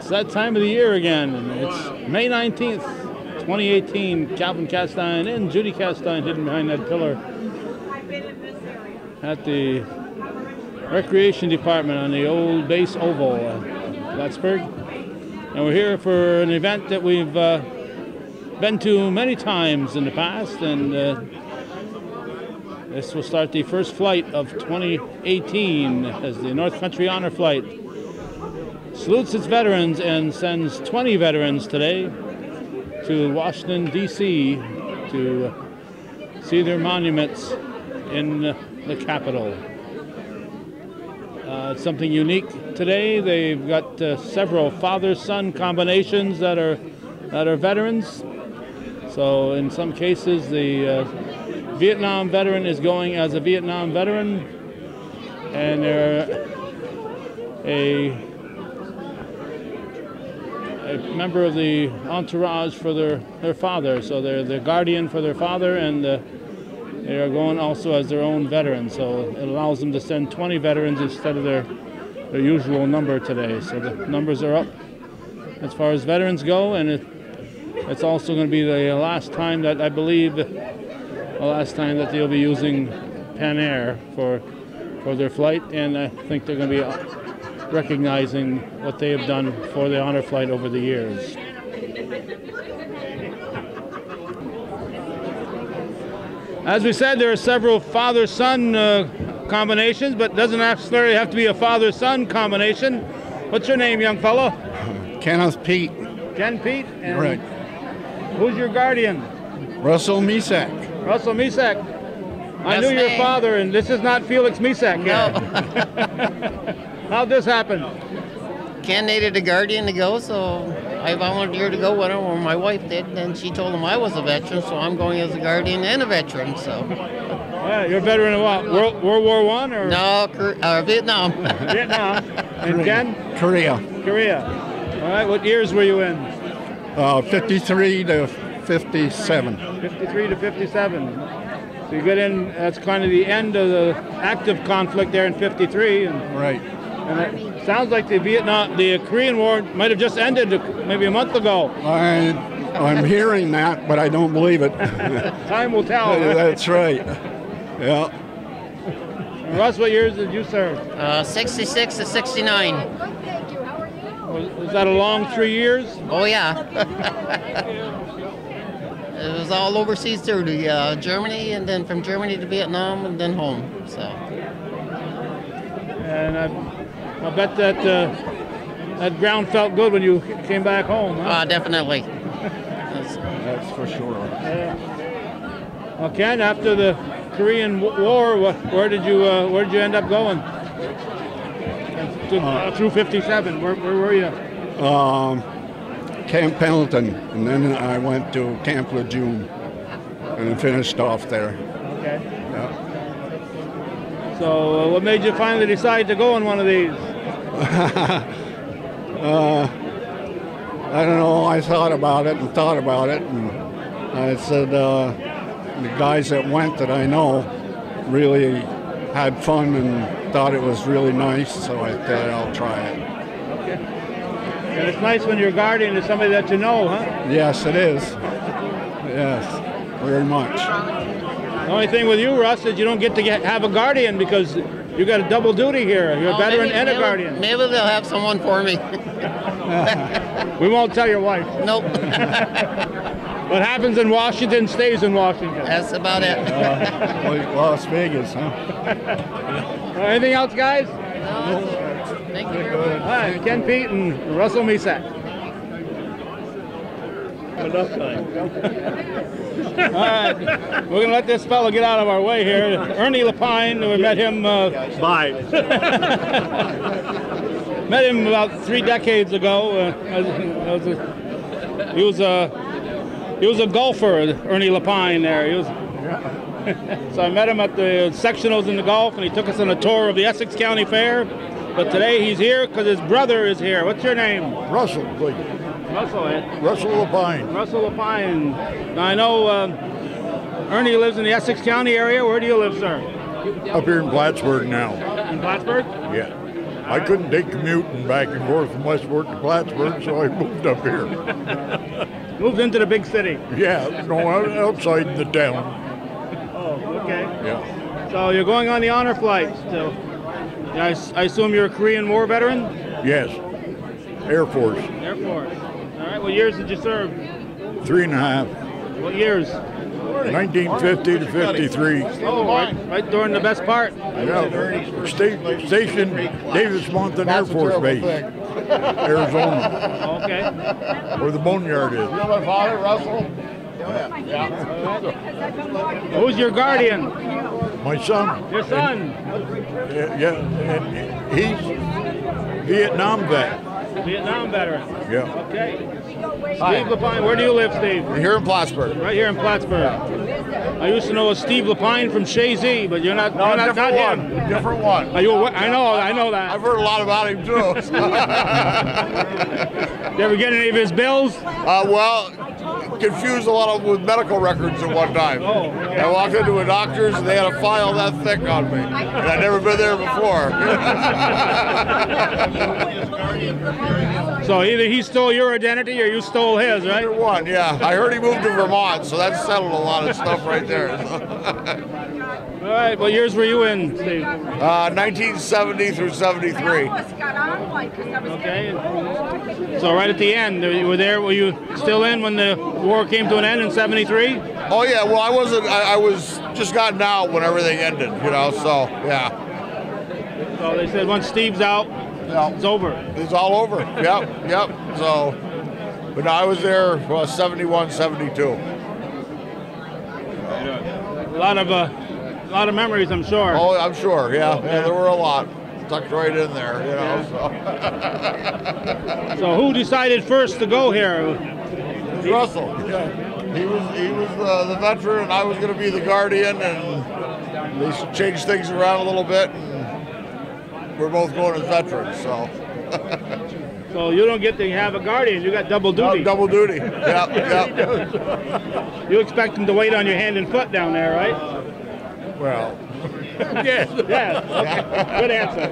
It's that time of the year again. It's May 19th, 2018. Calvin Castine and Judy Castine hidden behind that pillar at the Recreation Department on the old base oval, Plattsburgh. And we're here for an event that we've been to many times in the past, and this will start the first flight of 2018 as the North Country Honor Flight salutes its veterans and sends 20 veterans today to Washington, D.C. to see their monuments in the Capitol. It's something unique today. They've got several father-son combinations that are veterans. So in some cases, the Vietnam veteran is going as a Vietnam veteran, and they're a member of the entourage for their father. So they're the guardian for their father, and they are going also as their own veteran. So it allows them to send 20 veterans instead of their usual number today. So the numbers are up as far as veterans go, and it's also going to be the last time that I believe that they'll be using Pan Air for their flight, and I think they're going to be recognizing what they have done for the honor flight over the years. As we said, there are several father-son combinations, but it doesn't necessarily have to be a father-son combination. What's your name, young fellow? Kenneth Pete. Ken Pete? And right. Who's your guardian? Russell Misak. Russell Misak. I knew your father, and this is not Felix Misak. No. How'd this happen? Ken needed a guardian to go, so I volunteered to go with him, or my wife did, and she told him I was a veteran, so I'm going as a guardian and a veteran. So. Yeah, you're a veteran of what? World War I or? No, Vietnam. Vietnam. And Ken? Korea. All right. What years were you in? 53 to 57. 53 to 57. So you get in. That's kind of the end of the active conflict there in 53. And, right. And it sounds like the Korean War might have just ended maybe a month ago. I'm hearing that, but I don't believe it. Time will tell. That's right. Yeah. And Russ, what years did you serve? 66 to 69. Was that a long 3 years? Oh, yeah. It was all overseas too, to Germany, and then from Germany to Vietnam, and then home. So. And I bet that that ground felt good when you came back home. Huh? Definitely. That's for sure. Well, Ken, after the Korean War, where did you end up going? Through 57. Where were you? Camp Pendleton, and then I went to Camp Lejeune, and finished off there. Okay. Yeah. So, what made you finally decide to go on one of these? I don't know. I thought about it, and I said the guys that went that I know really had fun and thought it was really nice, so I thought I'll try it. Okay. And it's nice when your guardian is somebody that you know, huh? Yes, it is. Yes, very much. The only thing with you, Russ, is you don't get to have a guardian because you got a double duty here. You're a veteran and a guardian. Maybe they'll have someone for me. We won't tell your wife. Nope. What happens in Washington stays in Washington. That's about it. Like Las Vegas, huh? Anything else, guys? No. Thank you. All right, Ken Pete and Russell Misak. Enough time. All right, we're going to let this fellow get out of our way here. Ernie Lapine, we met him. Met him about 3 decades ago. He was a golfer, Ernie Lapine. There, so I met him at the sectionals in the golf, and he took us on a tour of the Essex County Fair. But today he's here because his brother is here. What's your name? Russell, please. Russell, eh? Russell Lapine. Russell Lapine. Now I know Ernie lives in the Essex County area. Where do you live, sir? Up here in Plattsburgh now. In Plattsburgh? Yeah. I couldn't take commuting back and forth from Westport to Plattsburgh, so I moved up here. Moved into the big city. Yeah, no, outside the town. Oh, okay. Yeah. So you're going on the honor flight. So I assume you're a Korean War veteran? Yes. Air Force. Air Force. All right. What years did you serve? 3.5. What years? 1950 to 53. Oh, right during the best part. Yeah. Station Davis Mountain Air Force Base, Arizona. Okay. Where the boneyard is. You know my father, Russell? Yeah. Who's your guardian? My son. Your son. Yeah, and he's Vietnam vet. Vietnam veteran. Yeah. Okay. Steve Lapine, where do you live, Steve? Here in Plattsburgh. Right here in Plattsburgh. I used to know a Steve Lapine from Shazy, but you're not. No, you're not different one. him. Different one. Are you? I know that. I've heard a lot about him too. You ever get any of his bills? Well, confused a lot of them with medical records at one time. Oh, okay. I walked into a doctor's and they had a file that thick on me, and I'd never been there before. So either he stole your identity or you stole his, right? Either one, yeah. I heard he moved to Vermont, so that settled a lot of stuff right there. All right. What years were you in, Steve? 1970 through 73. Okay. So right at the end, you were there. Were you still in when the war came to an end in '73? Oh yeah. Well, I wasn't. I was just gotten out when everything ended. You know. So yeah. So they said once Steve's out, it's over. It's all over. Yep. So, but no, I was there 71, 72. A lot of memories, I'm sure. Oh, I'm sure. Yeah, there were a lot tucked right in there. You know. So who decided first to go here? It was Russell. Yeah. He was the veteran, and I was going to be the guardian, and they changed things around a little bit, and we're both going as veterans. So. So you don't get to have a guardian. You got double duty. Double duty. Yep. You expect him to wait on your hand and foot down there, right? Well, yes. Yeah. Okay. Good answer.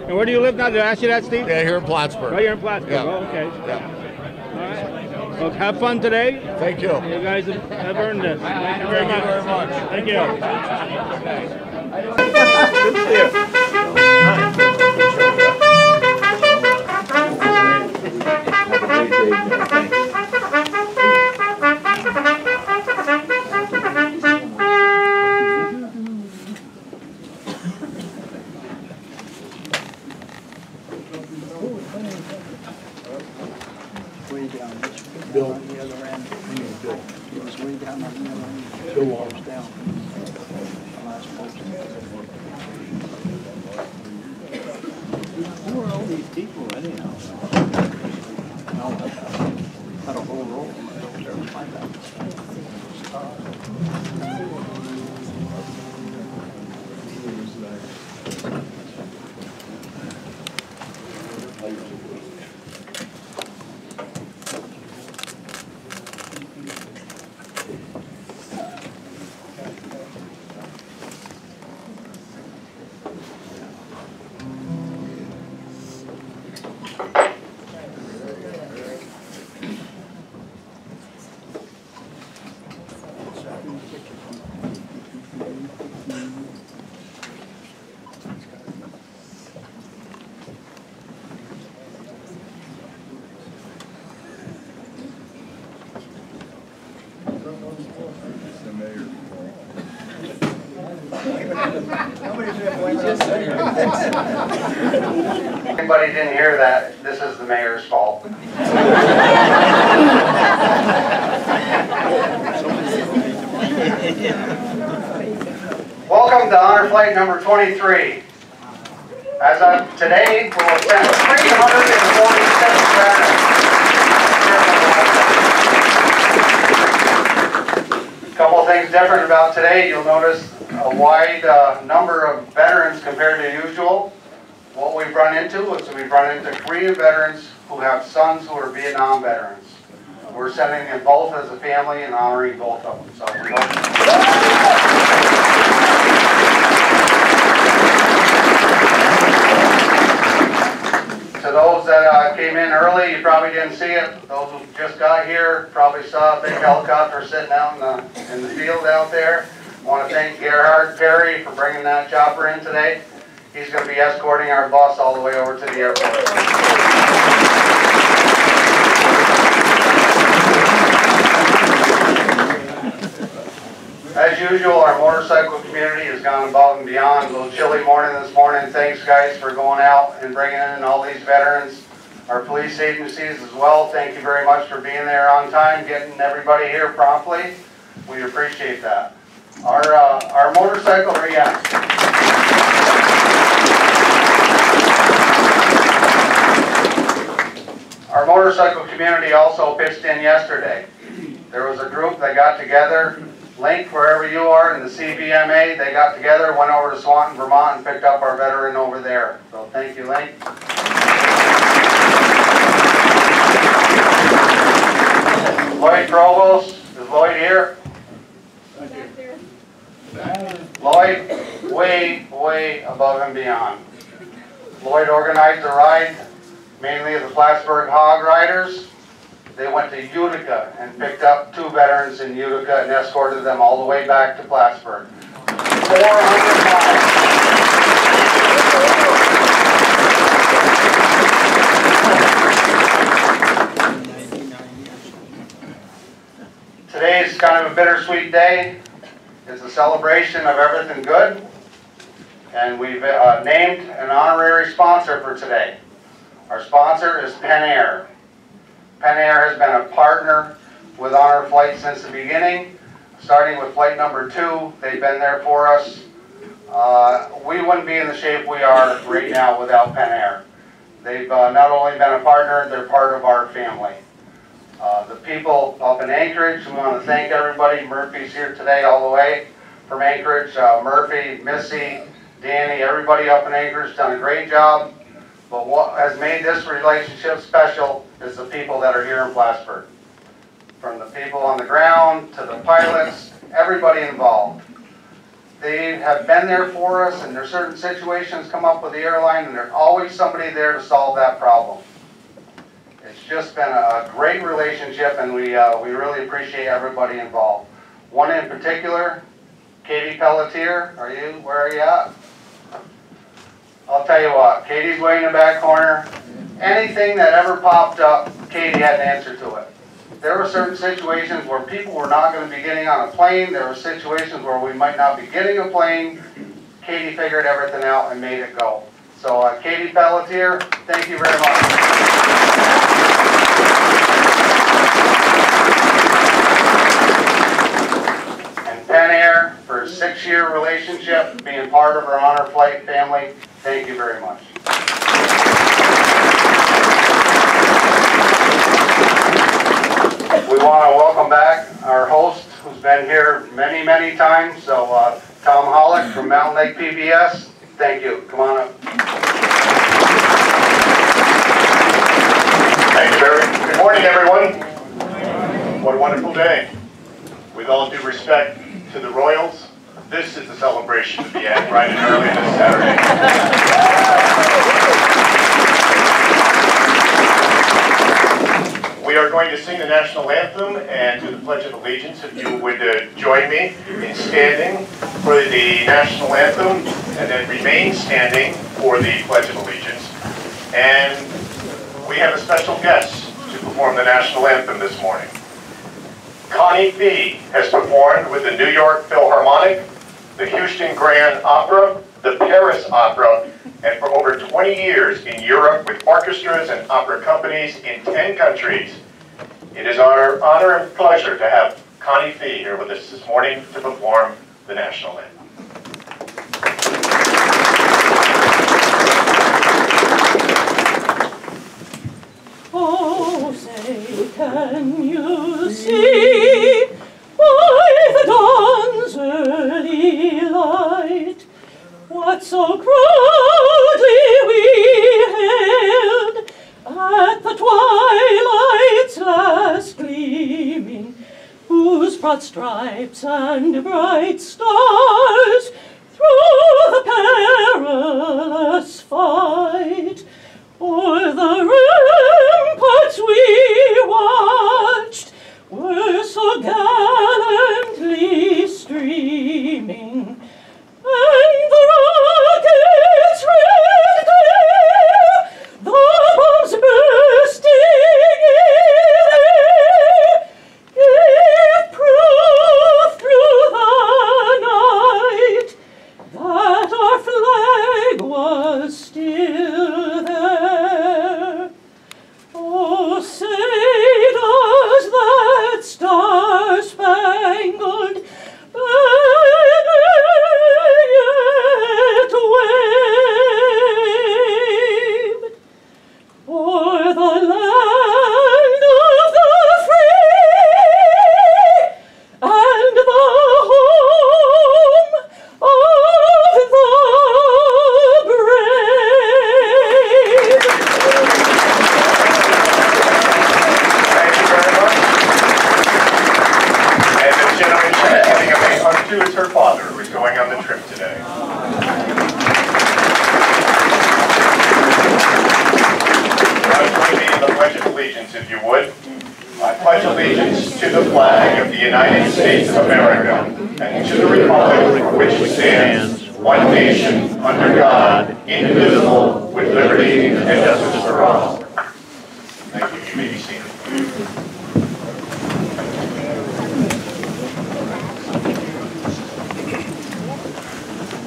And where do you live now? Did I ask you that, Steve? Yeah, here in Plattsburgh. Right here in Plattsburgh. Yeah. Oh, okay. Yeah. All right. Well, have fun today. Thank you. You guys have earned this. Thank you very much. Thank you. Good to see you. Way down. Bill. On the other end. Bill. He was way down on the other end. Bill was down. The last post. Who are all these people anyhow? Had a whole roll of them. I don't care to find out. Anybody didn't hear that, this is the mayor's fault. Welcome to Honor Flight number 23. As of today, we will send 346 veterans. A couple things different about today. You'll notice a wide number of veterans compared to usual. What we've run into is we've run into Korean veterans who have sons who are Vietnam veterans. We're sending them both as a family and honoring both of them. So we hope. those that came in early, you probably didn't see it. Those who just got here probably saw a big helicopter sitting out in the field out there. I want to thank Gerhard Perry for bringing that chopper in today. He's going to be escorting our bus all the way over to the airport. As usual, our motorcycle community has gone above and beyond. A little chilly morning this morning. Thanks, guys, for going out and bringing in all these veterans. Our police agencies as well, thank you very much for being there on time, getting everybody here promptly. We appreciate that. Our motorcycle, Our motorcycle community also pitched in yesterday. There was a group that got together. Link, wherever you are in the CBMA, they got together, went over to Swanton, Vermont, and picked up our veteran over there. So thank you, Link. Lloyd Provost, is Lloyd here? Lloyd, way above and beyond. Lloyd organized a ride, mainly of the Plattsburgh Hog Riders. They went to Utica and picked up 2 veterans in Utica and escorted them all the way back to Plattsburgh. 400 miles. Today is kind of a bittersweet day. It's a celebration of everything good. And we've named an honorary sponsor for today. Our sponsor is Penn Air. Penn Air has been a partner with Honor Flight since the beginning, starting with flight number 2. They've been there for us. We wouldn't be in the shape we are right now without Penn Air. They've not only been a partner, they're part of our family. The people up in Anchorage, we want to thank everybody. Murphy's here today all the way from Anchorage. Murphy, Missy, Danny, everybody up in Anchorage done a great job. But what has made this relationship special is the people that are here in Plattsburgh. From the people on the ground to the pilots, everybody involved. They have been there for us, and there's certain situations come up with the airline, and there's always somebody there to solve that problem. It's just been a great relationship, and we really appreciate everybody involved. One in particular, Katie Pelletier, where are you at? I'll tell you what, Katie's way in the back corner. Anything that ever popped up, Katie had an answer to it. There were certain situations where people were not going to be getting on a plane. There were situations where we might not be getting a plane. Katie figured everything out and made it go. So Katie Pelletier, thank you very much. And Penn Air, for a 6-year relationship, being part of our Honor Flight family, thank you very much. We want to welcome back our host, who's been here many, many times. So Tom Hollick from Mountain Lake PBS, thank you. Come on up. Thanks, Barry. Good morning, everyone. What a wonderful day. With all due respect to the Royals, this is the celebration to be at bright and early this Saturday. We are going to sing the national anthem and do the Pledge of Allegiance. If you would join me in standing for the national anthem and then remain standing for the Pledge of Allegiance. And we have a special guest to perform the national anthem this morning. Connie Fee has performed with the New York Philharmonic, the Houston Grand Opera, the Paris Opera, and for over 20 years in Europe with orchestras and opera companies in 10 countries. It is our honor and pleasure to have Connie Fee here with us this morning to perform the national anthem. Oh, say, can you see by the dawn's early light what so proudly we hailed at the twilight's last gleaming, whose broad stripes and bright stars through the perilous fight O'er the ramparts we watched were so gallantly streaming, and the rockets red glare, the bombs bursting in air, gave proof through the night that our flag was still there. Oh, say does that star-spangled banner yet wave o'er the land of the free and the home of the brave? Thank you very much. And this gentleman is giving a big hug to is her father, who is going on the trip today. Now join me in the Pledge of Allegiance, if you would. I pledge allegiance to the flag of the United States of America and to the republic for which it stands, one nation, under God, indivisible, with liberty and justice for all. Thank you. You may be seated.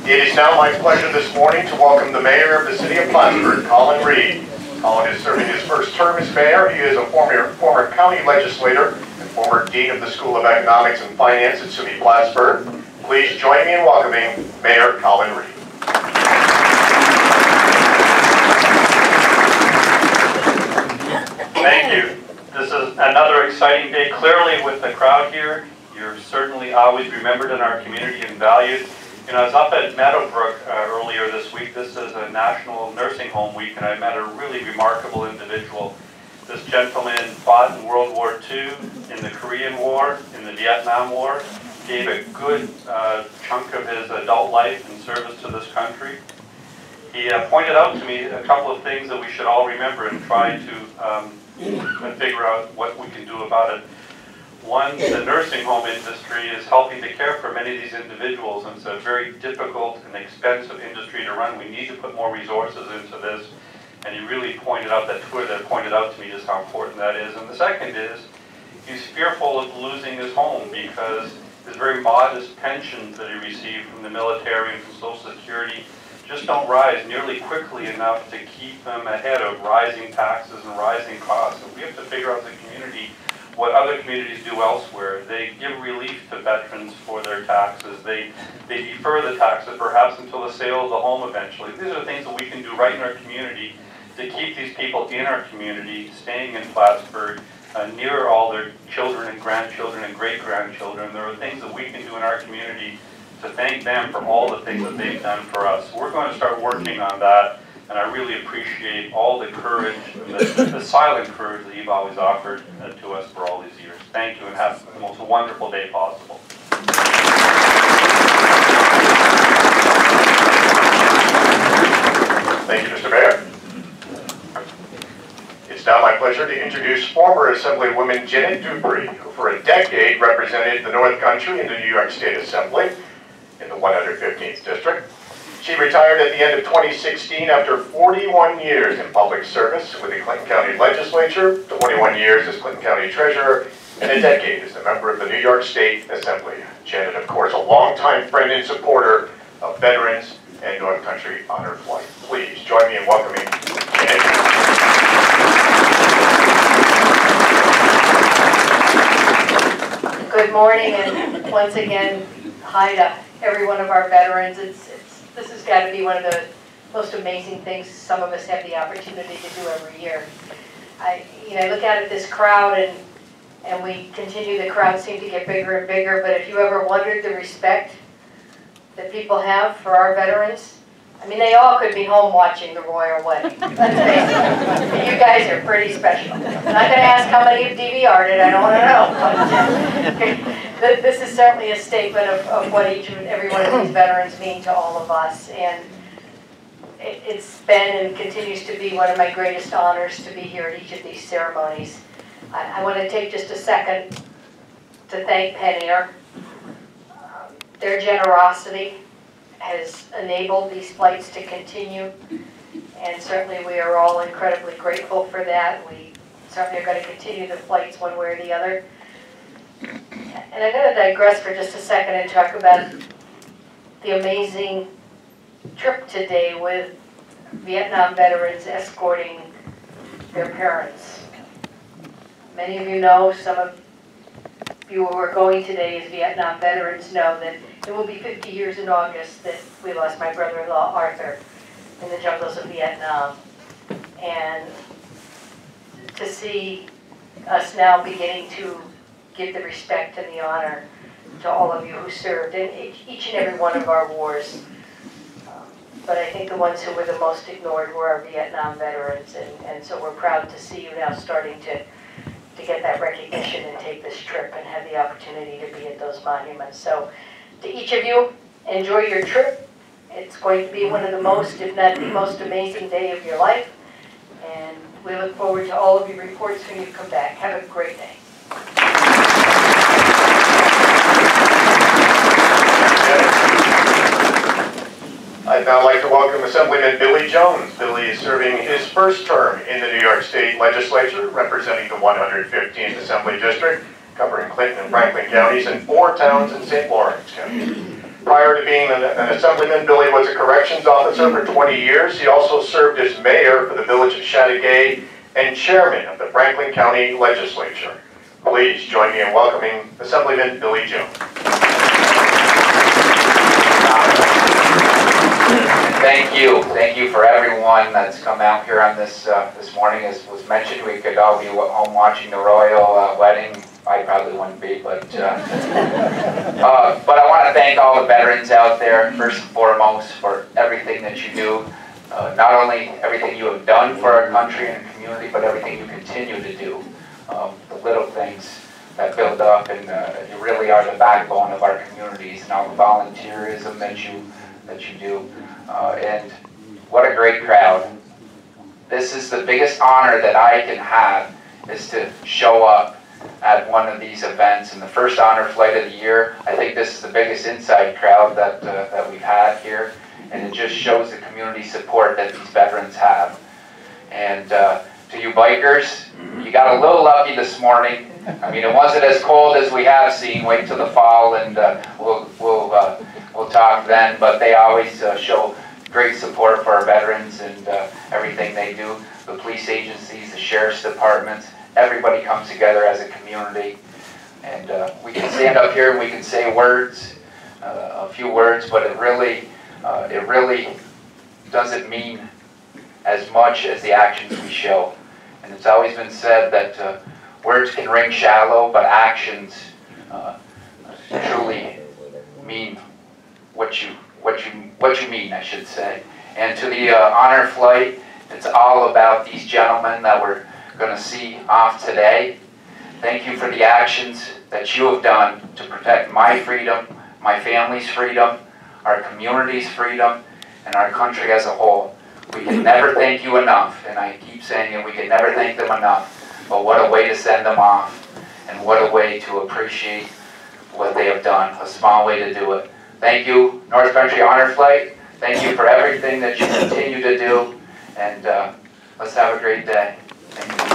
It is now my pleasure this morning to welcome the mayor of the city of Plattsburgh, Colin Reed. Colin is serving his first term as mayor. He is a former county legislator and former dean of the School of Economics and Finance at SUNY Plattsburgh. Please join me in welcoming Mayor Colin Reed. Thank you. This is another exciting day. Clearly, with the crowd here, you're certainly always remembered in our community and valued. You know, I was up at Meadowbrook earlier this week. This is a National Nursing Home Week, and I met a really remarkable individual. This gentleman fought in World War II, in the Korean War, in the Vietnam War, gave a good chunk of his adult life in service to this country. He pointed out to me a couple of things that we should all remember and try to figure out what we can do about it. One, the nursing home industry is helping to care for many of these individuals, and it's a very difficult and expensive industry to run. We need to put more resources into this, and he really pointed out that Twitter pointed out to me just how important that is. And the second is, he's fearful of losing his home because his very modest pensions that he received from the military and from Social Security just don't rise nearly quickly enough to keep him ahead of rising taxes and rising costs. So we have to figure out the community what other communities do elsewhere. They give relief to veterans for their taxes. They defer the taxes perhaps until the sale of the home eventually. These are things that we can do right in our community to keep these people in our community, staying in Plattsburgh, near all their children and grandchildren and great-grandchildren. There are things that we can do in our community to thank them for all the things that they've done for us. We're going to start working on that, and I really appreciate all the courage, and the silent courage that you've always offered to us for all these years. Thank you, and have the most wonderful day possible. Thank you, Mr. Mayor. It's now my pleasure to introduce former Assemblywoman Janet Dupree, who for a decade represented the North Country in the New York State Assembly in the 115th District. She retired at the end of 2016 after 41 years in public service with the Clinton County Legislature, 21 years as Clinton County Treasurer, and a decade as a member of the New York State Assembly. Janet, of course, a longtime friend and supporter of veterans and North Country honor flight. Please join me in welcoming Janet. Good morning, and once again, hi to every one of our veterans. This has got to be one of the most amazing things some of us have the opportunity to do every year. I look out at this crowd, and we continue. The crowds seem to get bigger and bigger. But if you ever wondered the respect that people have for our veterans, I mean, they all could be home watching the royal wedding. Let's face it. You guys are pretty special. I'm not going to ask how many have DVR'd it. I don't want to know. This is certainly a statement of what each and every one of these veterans mean to all of us. And It's been and continues to be one of my greatest honors to be here at each of these ceremonies. I want to take just a second to thank Penn Air. Their generosity has enabled these flights to continue, and certainly we are all incredibly grateful for that. We certainly are going to continue the flights one way or the other. And I'm going to digress for just a second and talk about the amazing trip today with Vietnam veterans escorting their parents. Many of you know, some of you who are going today as Vietnam veterans know that it will be 50 years in August that we lost my brother-in-law Arthur in the jungles of Vietnam. And to see us now beginning to give the respect and the honor to all of you who served in each and every one of our wars. But I think the ones who were the most ignored were our Vietnam veterans, and so we're proud to see you now starting to get that recognition and take this trip and have the opportunity to be at those monuments. So to each of you, enjoy your trip. It's going to be one of the most, if not the most amazing day of your life. And we look forward to all of your reports when you come back. Have a great day. I'd now like to welcome Assemblyman Billy Jones. Billy is serving his first term in the New York State Legislature, representing the 115th Assembly District, covering Clinton and Franklin counties and 4 towns in St. Lawrence County. Prior to being an Assemblyman, Billy was a corrections officer for 20 years. He also served as mayor for the village of Chateauguay and chairman of the Franklin County Legislature. Please join me in welcoming Assemblyman Billy Jones. Thank you. Thank you for everyone that's come out here on this morning. As was mentioned, we could all be home watching the royal wedding. I probably wouldn't be, but I want to thank all the veterans out there, first and foremost, for everything that you do. Not only everything you have done for our country and community, but everything you continue to do. The little things that build up, and you really are the backbone of our communities, and all the volunteerism that you do. And what a great crowd. This is the biggest honor that I can have, is to show up at one of these events. And the first honor flight of the year, I think this is the biggest inside crowd that we've had here. And it just shows the community support that these veterans have. And to you bikers, you got a little lucky this morning. I mean, it wasn't as cold as we have seen. Wait till the fall, and we'll talk then. But they always show great support for our veterans and everything they do. The police agencies, the sheriff's departments, everybody comes together as a community. And we can stand up here and we can say words, a few words, but it really doesn't mean as much as the actions we show. And it's always been said that words can ring shallow, but actions truly mean what you mean, I should say. And to the honor flight, it's all about these gentlemen that we're going to see off today. Thank you for the actions that you have done to protect my freedom, my family's freedom, our community's freedom, and our country as a whole. We can never thank you enough, and I keep saying it, we can never thank them enough, but what a way to send them off, and what a way to appreciate what they have done, a small way to do it. Thank you, North Country Honor Flight. Thank you for everything that you continue to do, and let's have a great day. Thank you.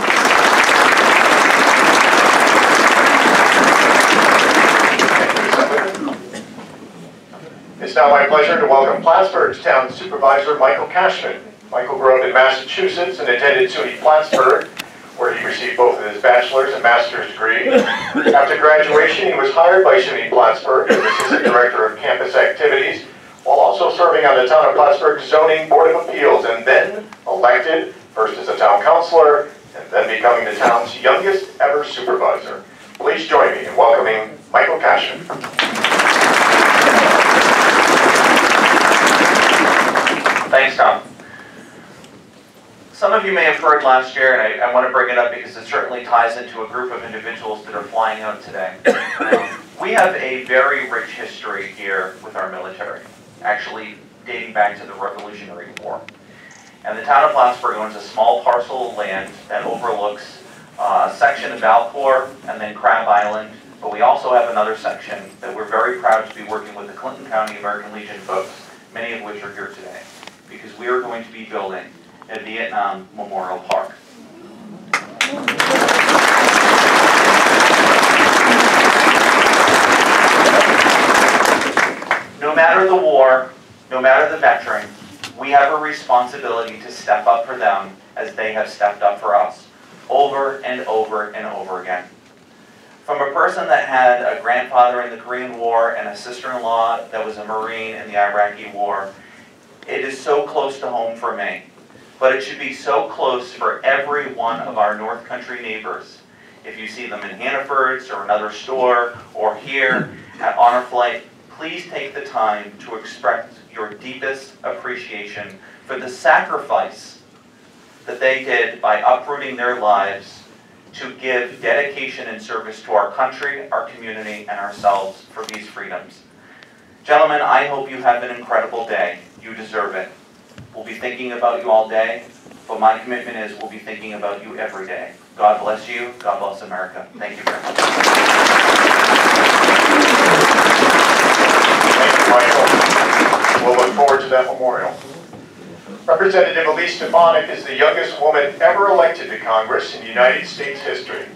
It's now my pleasure to welcome Plattsburgh's Town Supervisor Michael Cashman. Michael grew up in Massachusetts and attended SUNY Plattsburgh, where he received both of his bachelor's and master's degree. After graduation, he was hired by SUNY Plattsburgh as Assistant Director of Campus Activities, while also serving on the Town of Plattsburgh Zoning Board of Appeals, and then elected, first as a town councilor, and then becoming the town's youngest ever supervisor. Please join me in welcoming Michael Cashman. Thanks, Tom. Some of you may have heard last year, and I want to bring it up because it certainly ties into a group of individuals that are flying out today. We have a very rich history here with our military, actually dating back to the Revolutionary War. And the town of Plattsburgh owns a small parcel of land that overlooks a section of Valcourt and then Crab Island. But we also have another section that we're very proud to be working with the Clinton County American Legion folks, many of which are here today, because we are going to be building a Vietnam Memorial Park. No matter the war, no matter the veteran, we have a responsibility to step up for them as they have stepped up for us, over and over and over again. From a person that had a grandfather in the Korean War and a sister-in-law that was a Marine in the Iraqi War, it is so close to home for me. But it should be so close for every one of our North Country neighbors. If you see them in Hannaford's or another store or here at Honor Flight, please take the time to express your deepest appreciation for the sacrifice that they did by uprooting their lives to give dedication and service to our country, our community, and ourselves for these freedoms. Gentlemen, I hope you have an incredible day. You deserve it. We'll be thinking about you all day, but my commitment is we'll be thinking about you every day. God bless you. God bless America. Thank you very much. Thank you, Michael. We'll look forward to that memorial. Representative Elise Stefanik is the youngest woman ever elected to Congress in United States history.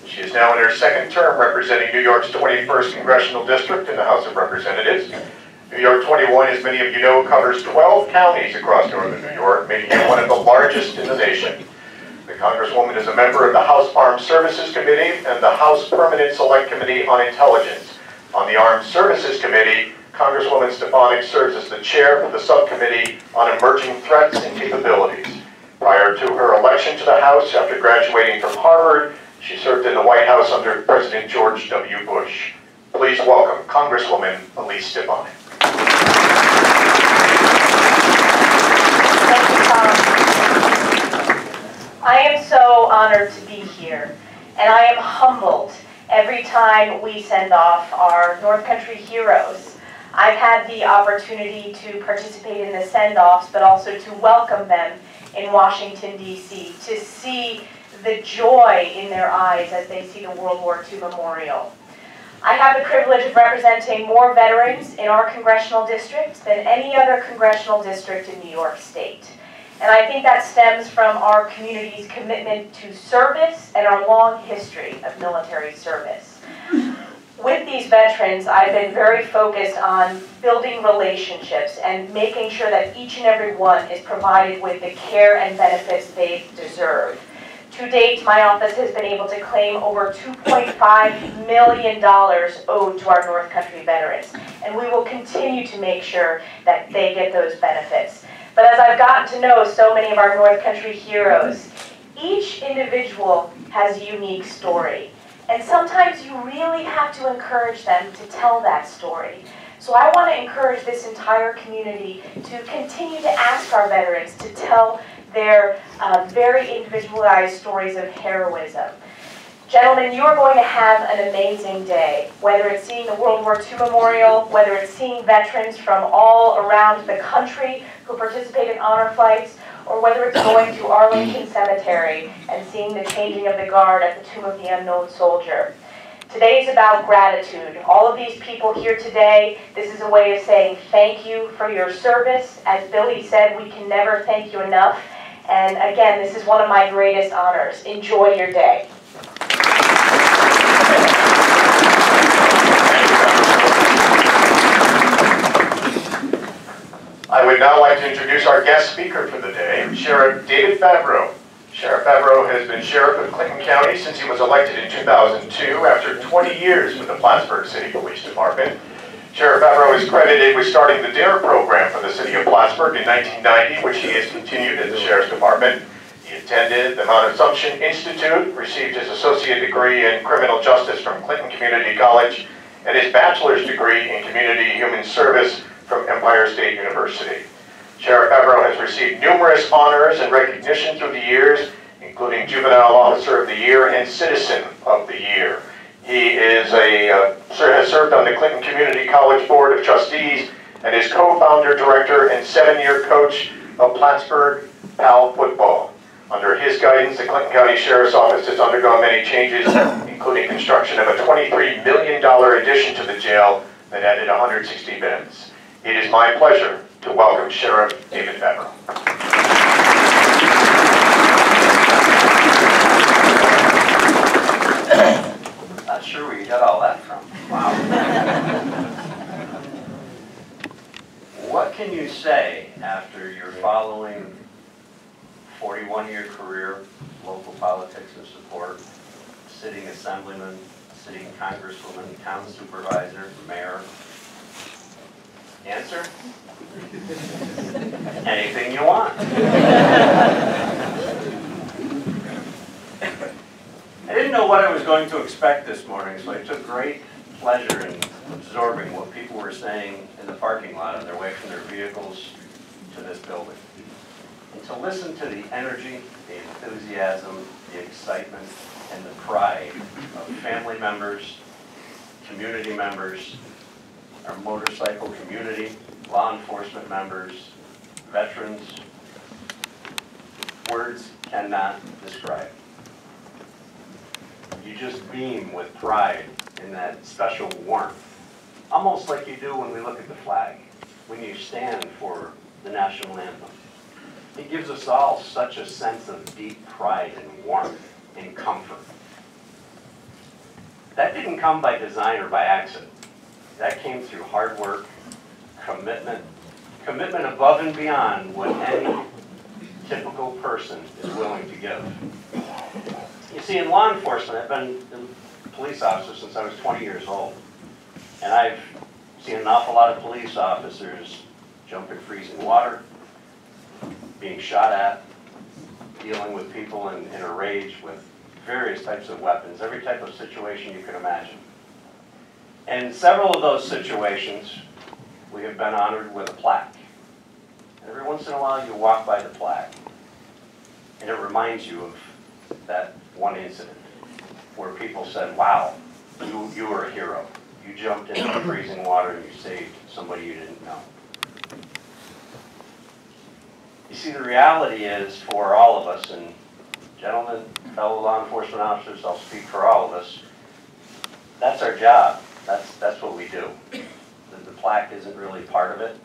She is now in her second term representing New York's 21st Congressional District in the House of Representatives. New York 21, as many of you know, covers 12 counties across northern New York, making it one of the largest in the nation. The Congresswoman is a member of the House Armed Services Committee and the House Permanent Select Committee on Intelligence. On the Armed Services Committee, Congresswoman Stefanik serves as the chair of the subcommittee on emerging threats and capabilities. Prior to her election to the House after graduating from Harvard, she served in the White House under President George W. Bush. Please welcome Congresswoman Elise Stefanik. Thank you, Tom. I am so honored to be here, and I am humbled every time we send off our North Country heroes. I've had the opportunity to participate in the send-offs, but also to welcome them in Washington, D.C., to see the joy in their eyes as they see the World War II Memorial. I have the privilege of representing more veterans in our congressional district than any other congressional district in New York State. And I think that stems from our community's commitment to service and our long history of military service. With these veterans, I've been very focused on building relationships and making sure that each and every one is provided with the care and benefits they deserve. To date, my office has been able to claim over $2.5 million owed to our North Country veterans, and we will continue to make sure that they get those benefits. But as I've gotten to know so many of our North Country heroes, each individual has a unique story, and sometimes you really have to encourage them to tell that story. So I want to encourage this entire community to continue to ask our veterans to tell their very individualized stories of heroism. Gentlemen, you are going to have an amazing day, whether it's seeing the World War II Memorial, whether it's seeing veterans from all around the country who participate in honor flights, or whether it's going to Arlington Cemetery and seeing the changing of the guard at the Tomb of the Unknown Soldier. Today is about gratitude. All of these people here today, this is a way of saying thank you for your service. As Billy said, we can never thank you enough. And again, this is one of my greatest honors. Enjoy your day. I would now like to introduce our guest speaker for the day, Sheriff David Favreau. Sheriff Favreau has been Sheriff of Clinton County since he was elected in 2002 after 20 years with the Plattsburgh City Police Department. Sheriff Favreau is credited with starting the DARE program for the city of Plattsburgh in 1990, which he has continued at the Sheriff's Department. He attended the Mount Assumption Institute, received his associate degree in criminal justice from Clinton Community College, and his bachelor's degree in community human service from Empire State University. Sheriff Favreau has received numerous honors and recognition through the years, including Juvenile Officer of the Year and Citizen of the Year. He is has served on the Clinton Community College Board of Trustees and is co-founder, director, and 7-year coach of Plattsburgh PAL football. Under his guidance, the Clinton County Sheriff's Office has undergone many changes, including construction of a $23 million addition to the jail that added 160 beds. It is my pleasure to welcome Sheriff David Favreau. Not sure where you got all that from. Wow. What can you say after your following 41-year career, local politics and support, sitting assemblyman, sitting congresswoman, town supervisor, mayor? Answer? Anything you want. I didn't know what I was going to expect this morning, so I took great pleasure in absorbing what people were saying in the parking lot on their way from their vehicles to this building. And to listen to the energy, the enthusiasm, the excitement, and the pride of family members, community members, our motorcycle community, law enforcement members, veterans, words cannot describe. You just beam with pride in that special warmth, almost like you do when we look at the flag, when you stand for the national anthem. It gives us all such a sense of deep pride and warmth and comfort. That didn't come by design or by accident. That came through hard work, commitment above and beyond what any typical person is willing to give. You see, in law enforcement, I've been a police officer since I was 20 years old. And I've seen an awful lot of police officers jump in freezing water, being shot at, dealing with people in a rage with various types of weapons, every type of situation you can imagine. And in several of those situations, we have been honored with a plaque. And every once in a while, you walk by the plaque, and it reminds you of that one incident where people said, wow, you were a hero. You jumped into the freezing water and you saved somebody you didn't know. You see, the reality is for all of us, and gentlemen, fellow law enforcement officers, I'll speak for all of us, that's our job. That's what we do. The plaque isn't really part of it,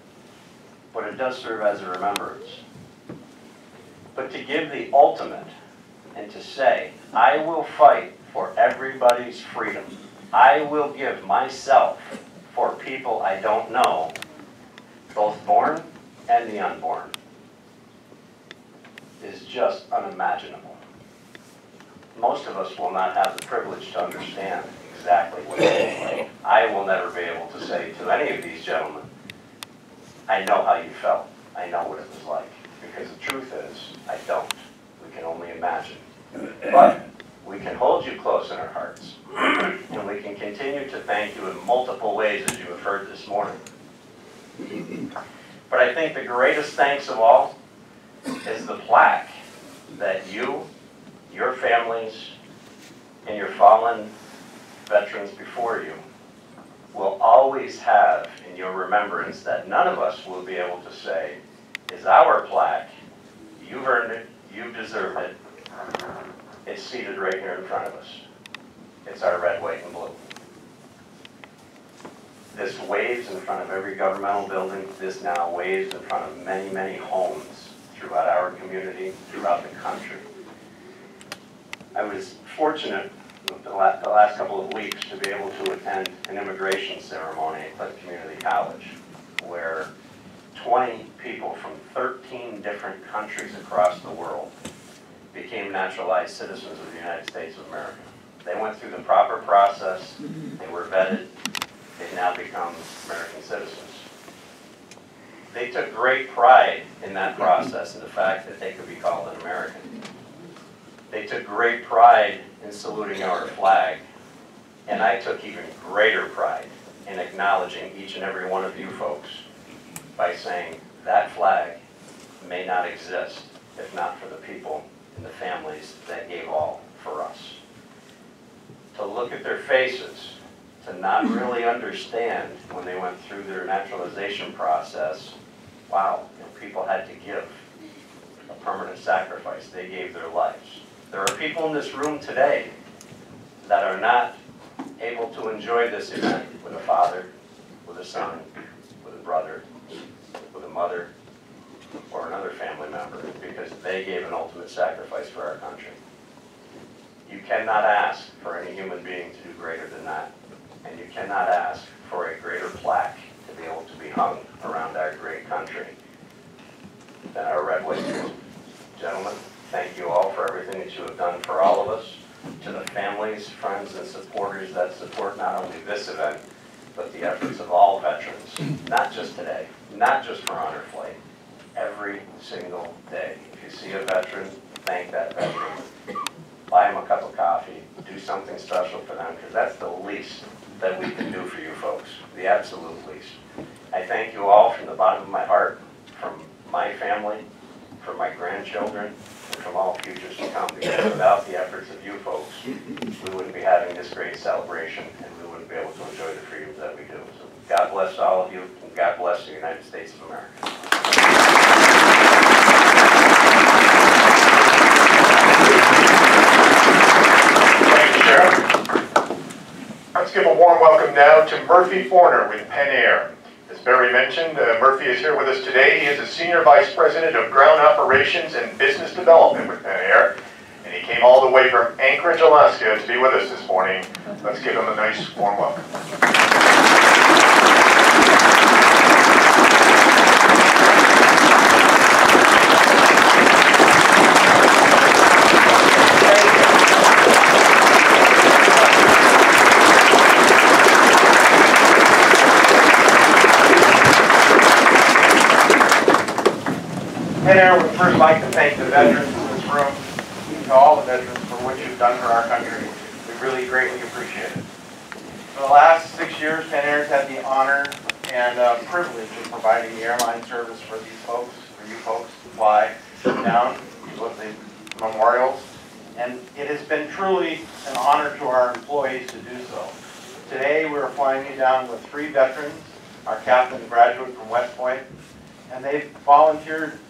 but it does serve as a remembrance. But to give the ultimate and to say, I will fight for everybody's freedom. I will give myself for people I don't know, both born and the unborn, is just unimaginable. Most of us will not have the privilege to understand exactly what it is like. I will never be able to say to any of these gentlemen, I know how you felt. I know what it was like. Because the truth is, I don't. We can only imagine. But we can hold you close in our hearts. And we can continue to thank you in multiple ways, as you have heard this morning. But I think the greatest thanks of all is the plaque that you, your families, and your fallen veterans before you will always have in your remembrance that none of us will be able to say is our plaque. You've earned it. You've deserved it. It's seated right here in front of us. It's our red, white, and blue. This waves in front of every governmental building. This now waves in front of many, many homes throughout our community, throughout the country. I was fortunate the last couple of weeks to be able to attend an immigration ceremony at Clinton Community College, where 20 people from 13 different countries across the world became naturalized citizens of the United States of America. They went through the proper process, they were vetted, they've now become American citizens. They took great pride in that process and the fact that they could be called an American. They took great pride in saluting our flag, and I took even greater pride in acknowledging each and every one of you folks by saying that flag may not exist if not for the people and the families that gave all for us. To look at their faces, to not really understand when they went through their naturalization process, wow, people had to give a permanent sacrifice. They gave their lives. There are people in this room today that are not able to enjoy this event with a father, with a son, with a brother, with a mother, or another family member, because they gave an ultimate sacrifice for our country. You cannot ask for any human being to do greater than that, and you cannot ask for a greater plaque to be able to be hung around our great country than our red, white, and blue. Gentlemen, thank you all for everything that you have done for all of us. To the families, friends, and supporters that support not only this event, but the efforts of all veterans, not just today, not just for honor flight, every single day. If you see a veteran, thank that veteran. Buy them a cup of coffee, do something special for them, because that's the least that we can do for you folks, the absolute least. I thank you all from the bottom of my heart, from my family, from my grandchildren, and from all futures to come, because without the efforts of you folks, we wouldn't be having this great celebration, and we wouldn't be able to enjoy the freedoms that we do. So God bless all of you, and God bless the United States of America. Thank you, Sheriff. Let's give a warm welcome now to Murphy Forner with Penn Air. As Barry mentioned, Murphy is here with us today. He is a Senior Vice President of Ground Operations and Business Development with Penn Air, and he came all the way from Anchorage, Alaska to be with us this morning. Let's give him a nice warm welcome. Penn Air would first like to thank the veterans in this room, and to all the veterans for what you've done for our country. We really greatly appreciate it. For the last 6 years, Penn Air's had the honor and privilege of providing the airline service for these folks, for you folks to fly down with the memorials. And it has been truly an honor to our employees to do so. Today, we're flying you down with 3 veterans, our captain graduate from West Point, and they volunteered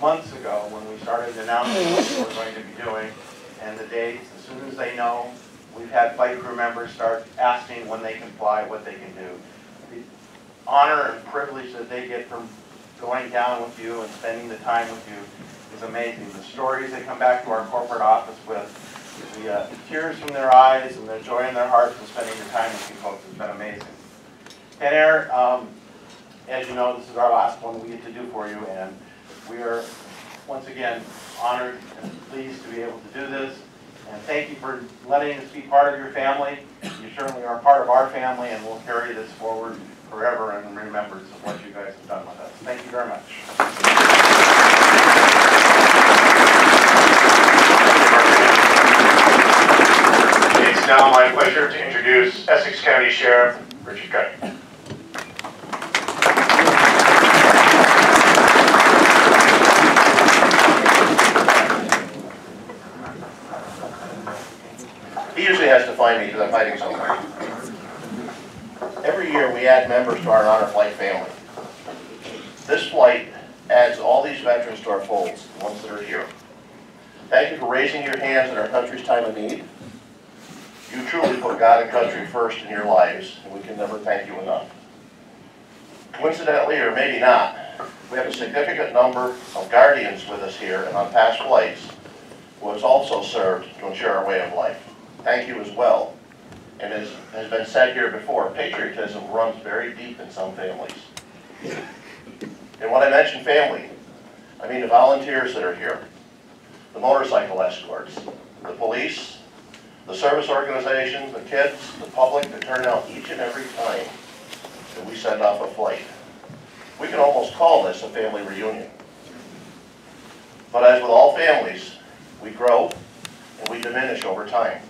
months ago when we started announcing what we were going to be doing and the dates. As soon as they know, we've had flight crew members start asking when they can fly, what they can do. The honor and privilege that they get from going down with you and spending the time with you is amazing. The stories they come back to our corporate office with, the tears from their eyes and the joy in their hearts from spending the time with you folks has been amazing. Penn Air, as you know, this is our last one we get to do for you, and we are once again honored and pleased to be able to do this. And thank you for letting us be part of your family. You certainly are part of our family, and we'll carry this forward forever in remembrance of what you guys have done with us. Thank you very much. It's now my pleasure to introduce Essex County Sheriff Richard Cuddy. He usually has to find me because I'm hiding somewhere. Every year we add members to our honor flight family. This flight adds all these veterans to our folds, the ones that are here. Thank you for raising your hands in our country's time of need. You truly put God and country first in your lives, and we can never thank you enough. Coincidentally, or maybe not, we have a significant number of guardians with us here and on past flights who has also served to ensure our way of life. Thank you as well. And as has been said here before, patriotism runs very deep in some families. And when I mention family, I mean the volunteers that are here, the motorcycle escorts, the police, the service organizations, the kids, the public that turn out each and every time that we send off a flight. We can almost call this a family reunion. But as with all families, we grow and we diminish over time.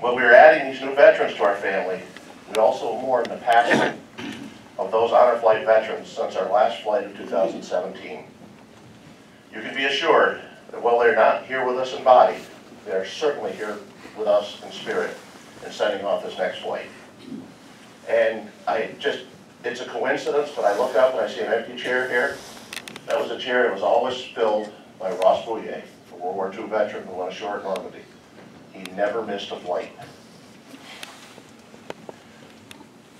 When we are adding these new veterans to our family, we also mourn the passing of those honor flight veterans since our last flight of 2017. You can be assured that while they're not here with us in body, they are certainly here with us in spirit and sending off this next flight. And it's a coincidence, but I look up and I see an empty chair here. That was a chair that was always filled by Ross Bouillet, a World War II veteran who went ashore at Normandy. He never missed a flight.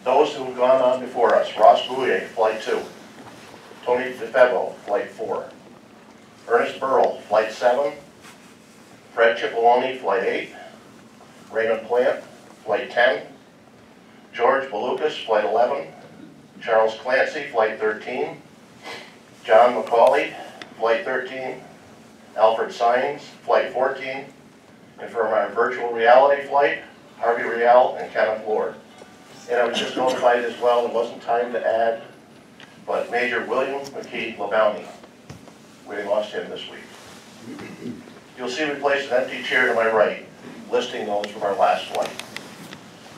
Those who have gone on before us: Ross Bouillet, Flight 2. Tony DeFevo, Flight 4. Ernest Burrell, Flight 7. Fred Cipollone, Flight 8. Raymond Plant, Flight 10. George Balukas, Flight 11. Charles Clancy, Flight 13. John McCauley, Flight 13. Alfred Sines, Flight 14. And from our virtual reality flight, Harvey Rial and Kenneth Lord. And I was just notified as well, there wasn't time to add, but Major William McKee LaBounty. We lost him this week. You'll see we placed an empty chair to my right, listing those from our last flight.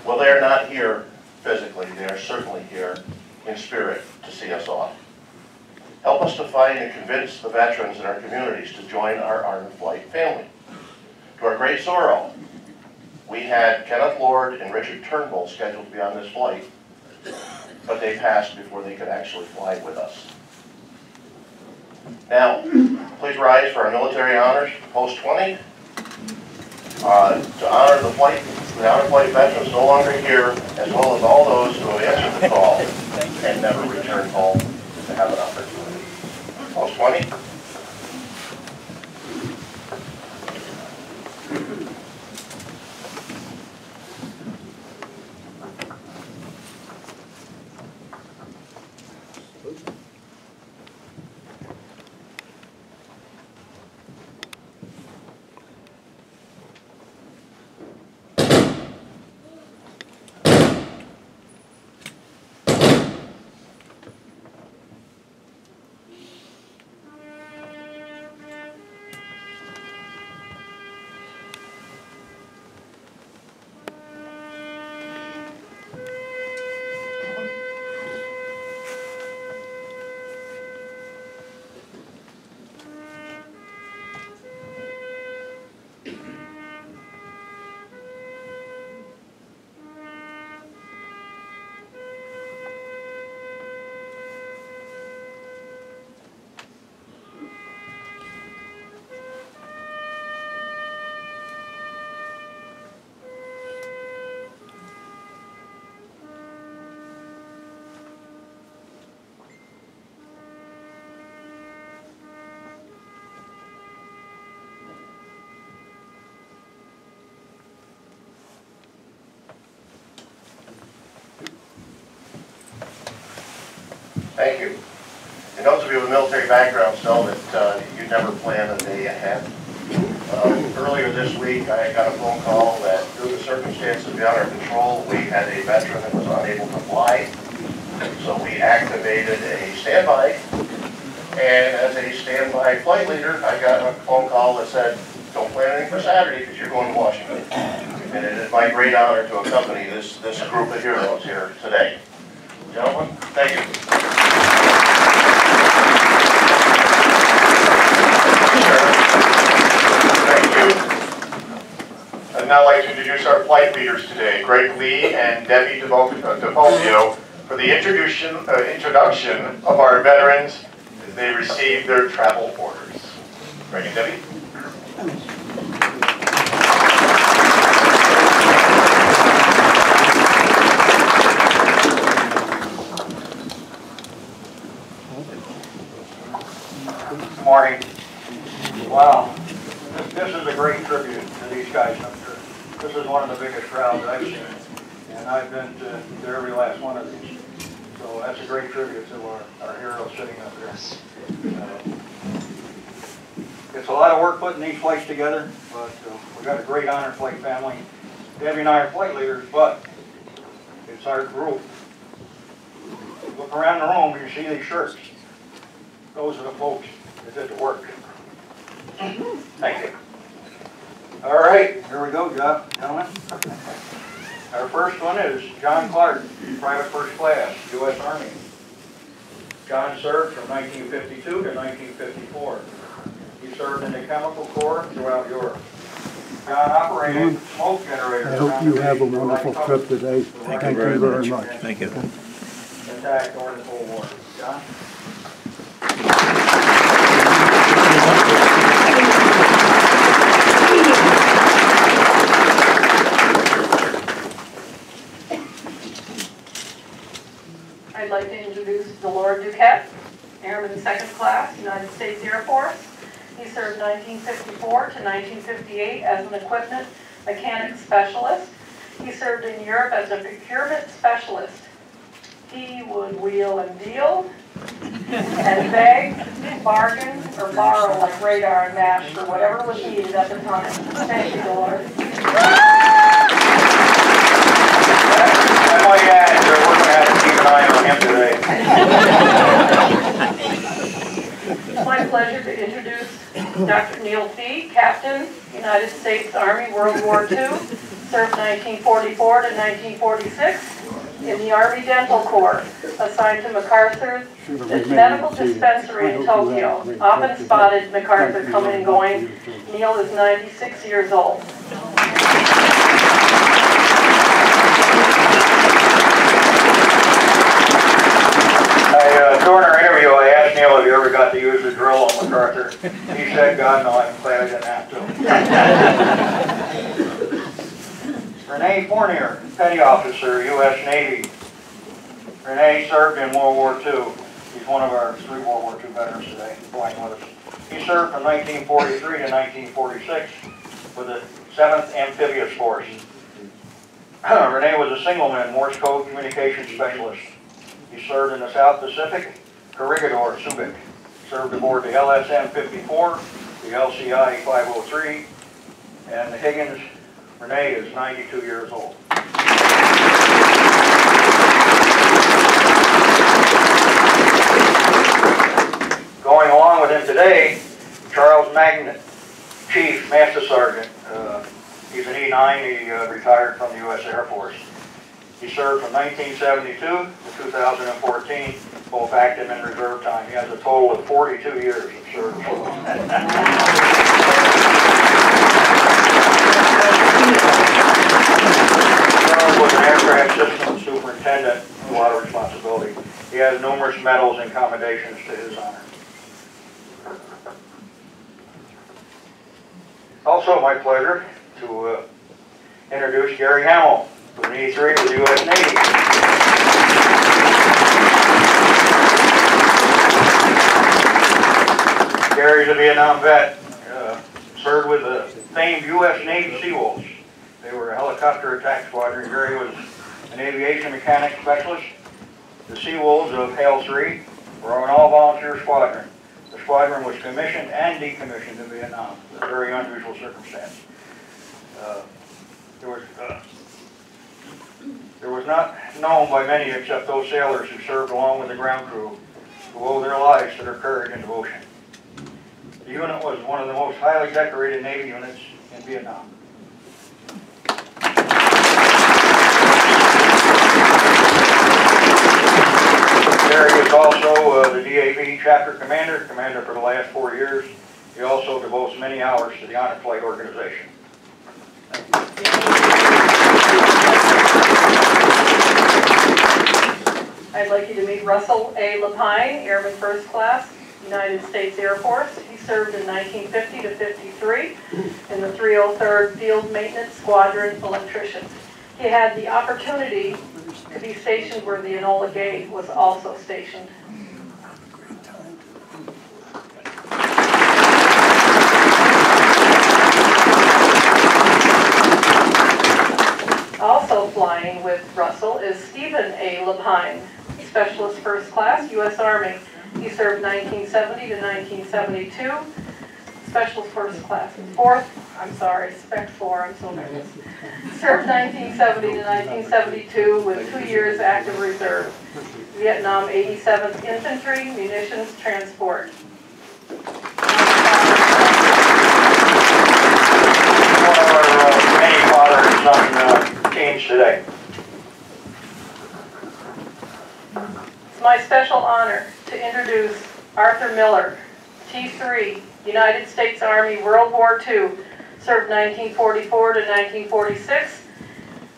Well, they are not here physically, they are certainly here in spirit to see us off. Help us to find and convince the veterans in our communities to join our Ardent Flight family. To our great sorrow, we had Kenneth Lord and Richard Turnbull scheduled to be on this flight, but they passed before they could actually fly with us. Now, please rise for our military honors, Post 20. To honor the Honor Flight veterans no longer here, as well as all those who have answered the call and never returned home to have an opportunity. Post 20. Thank you. And those of you with military backgrounds know that you never plan a day ahead. Earlier this week, I got a phone call that due to circumstances beyond our control, we had a veteran that was unable to fly. So we activated a standby. And as a standby flight leader, I got a phone call that said, don't plan anything for Saturday because you're going to Washington. And it is my great honor to accompany this group of heroes here today. Gentlemen, thank you. Thank you. I'd now like to introduce our flight leaders today, Greg Lee and Debbie DeVolpio, for the introduction of our veterans as they receive their travel orders. Greg and Debbie. Good morning. Wow, this is a great tribute to these guys up here. This is one of the biggest crowds I've seen, and I've been to every last one of these. So that's a great tribute to our heroes sitting up there. It's a lot of work putting these flights together, but we got a great honor flight family. Debbie and I are flight leaders, but it's our group. Look around the room, you see these shirts. Those are the folks that did the work. Thank you. All right, here we go, gentlemen. Our first one is John Clark, Private First Class, U.S. Army. John served from 1952 to 1954. He served in the Chemical Corps throughout Europe. John operated smoke generators. I hope you have a wonderful trip today. Thank you very much. Thank you. Attack during the Cold War. John? I'd like to introduce Delora Duquette, Airman Second Class, United States Air Force. He served 1954 to 1958 as an equipment mechanic specialist. He served in Europe as a procurement specialist. He would wheel and deal, and beg, bargain, or borrow like radar and MASH or whatever was needed at the time. Thank you, Delora. I might add, we're going to have to keep an eye on him today. It's my pleasure to introduce Dr. Neil Fee, Captain, United States Army, World War II, served 1944 to 1946 in the Army Dental Corps, assigned to MacArthur's Medical Dispensary in Tokyo. Often spotted MacArthur coming and going. Neil is 96 years old. During our interview, I asked Neil if he ever got to use the drill on MacArthur. He said, God, no, I'm glad I didn't have to. Renee Fournier, Petty Officer, U.S. Navy. Renee served in World War II. He's one of our 3 World War II veterans today, flying with us. He served from 1943 to 1946 with the 7th Amphibious Force. Renee was a signalman, Morse code communication specialist. He served in the South Pacific, Corregidor, Subic. Served aboard the LSM-54, the LCI 503, and the Higgins. Renee is 92 years old. Going along with him today, Charles Magnet, Chief Master Sergeant. He's an E9, he retired from the U.S. Air Force. He served from 1972 to 2014, both active and reserve time. He has a total of 42 years of service. Charles was an aircraft system superintendent, a lot of responsibility. He has numerous medals and commendations to his honor. Also my pleasure to introduce Gary Hamill, who's an E3 with the U.S. Navy. Gary's a Vietnam vet, served with the famed U.S. Navy SeaWolves. They were a helicopter attack squadron. Gary was an aviation mechanic specialist. The SeaWolves of Hale 3 were an all-volunteer squadron. The squadron was commissioned and decommissioned in Vietnam. It was a very unusual circumstance. There was not known by many except those sailors who served along with the ground crew who owe their lives to their courage and devotion. The unit was one of the most highly decorated Navy units in Vietnam. Gary is also the DAV chapter commander for the last 4 years. He also devotes many hours to the Honor Flight organization. I'd like you to meet Russell A. Lapine, Airman First Class, United States Air Force. He served in 1950 to 53 in the 303rd Field Maintenance Squadron Electrician. He had the opportunity to be stationed where the Enola Gay was also stationed. Also flying with Russell is Stephen A. Lapine, Specialist First Class, U.S. Army. He served 1970 to 1972. Specialist First Class, Spec 4, I'm so nervous. Served 1970 to 1972 with 2 years active reserve. Vietnam 87th Infantry, Munitions Transport. One of our many father and son teams today. It's my special honor to introduce Arthur Miller, T3, United States Army, World War II, served 1944 to 1946.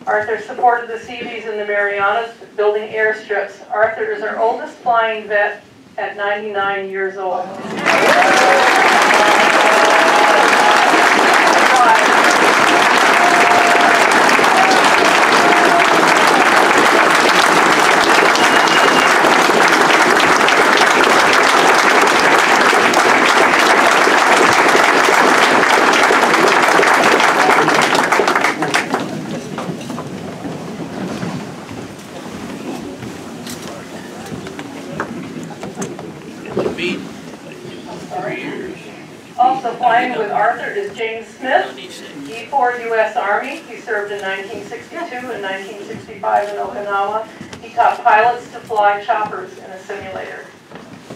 Arthur supported the Seabees in the Marianas, building airstrips. Arthur is our oldest flying vet at 99 years old. Also flying with Arthur is James Smith, E4 U.S. Army. He served in 1962 and 1965 in Okinawa. He taught pilots to fly choppers in a simulator.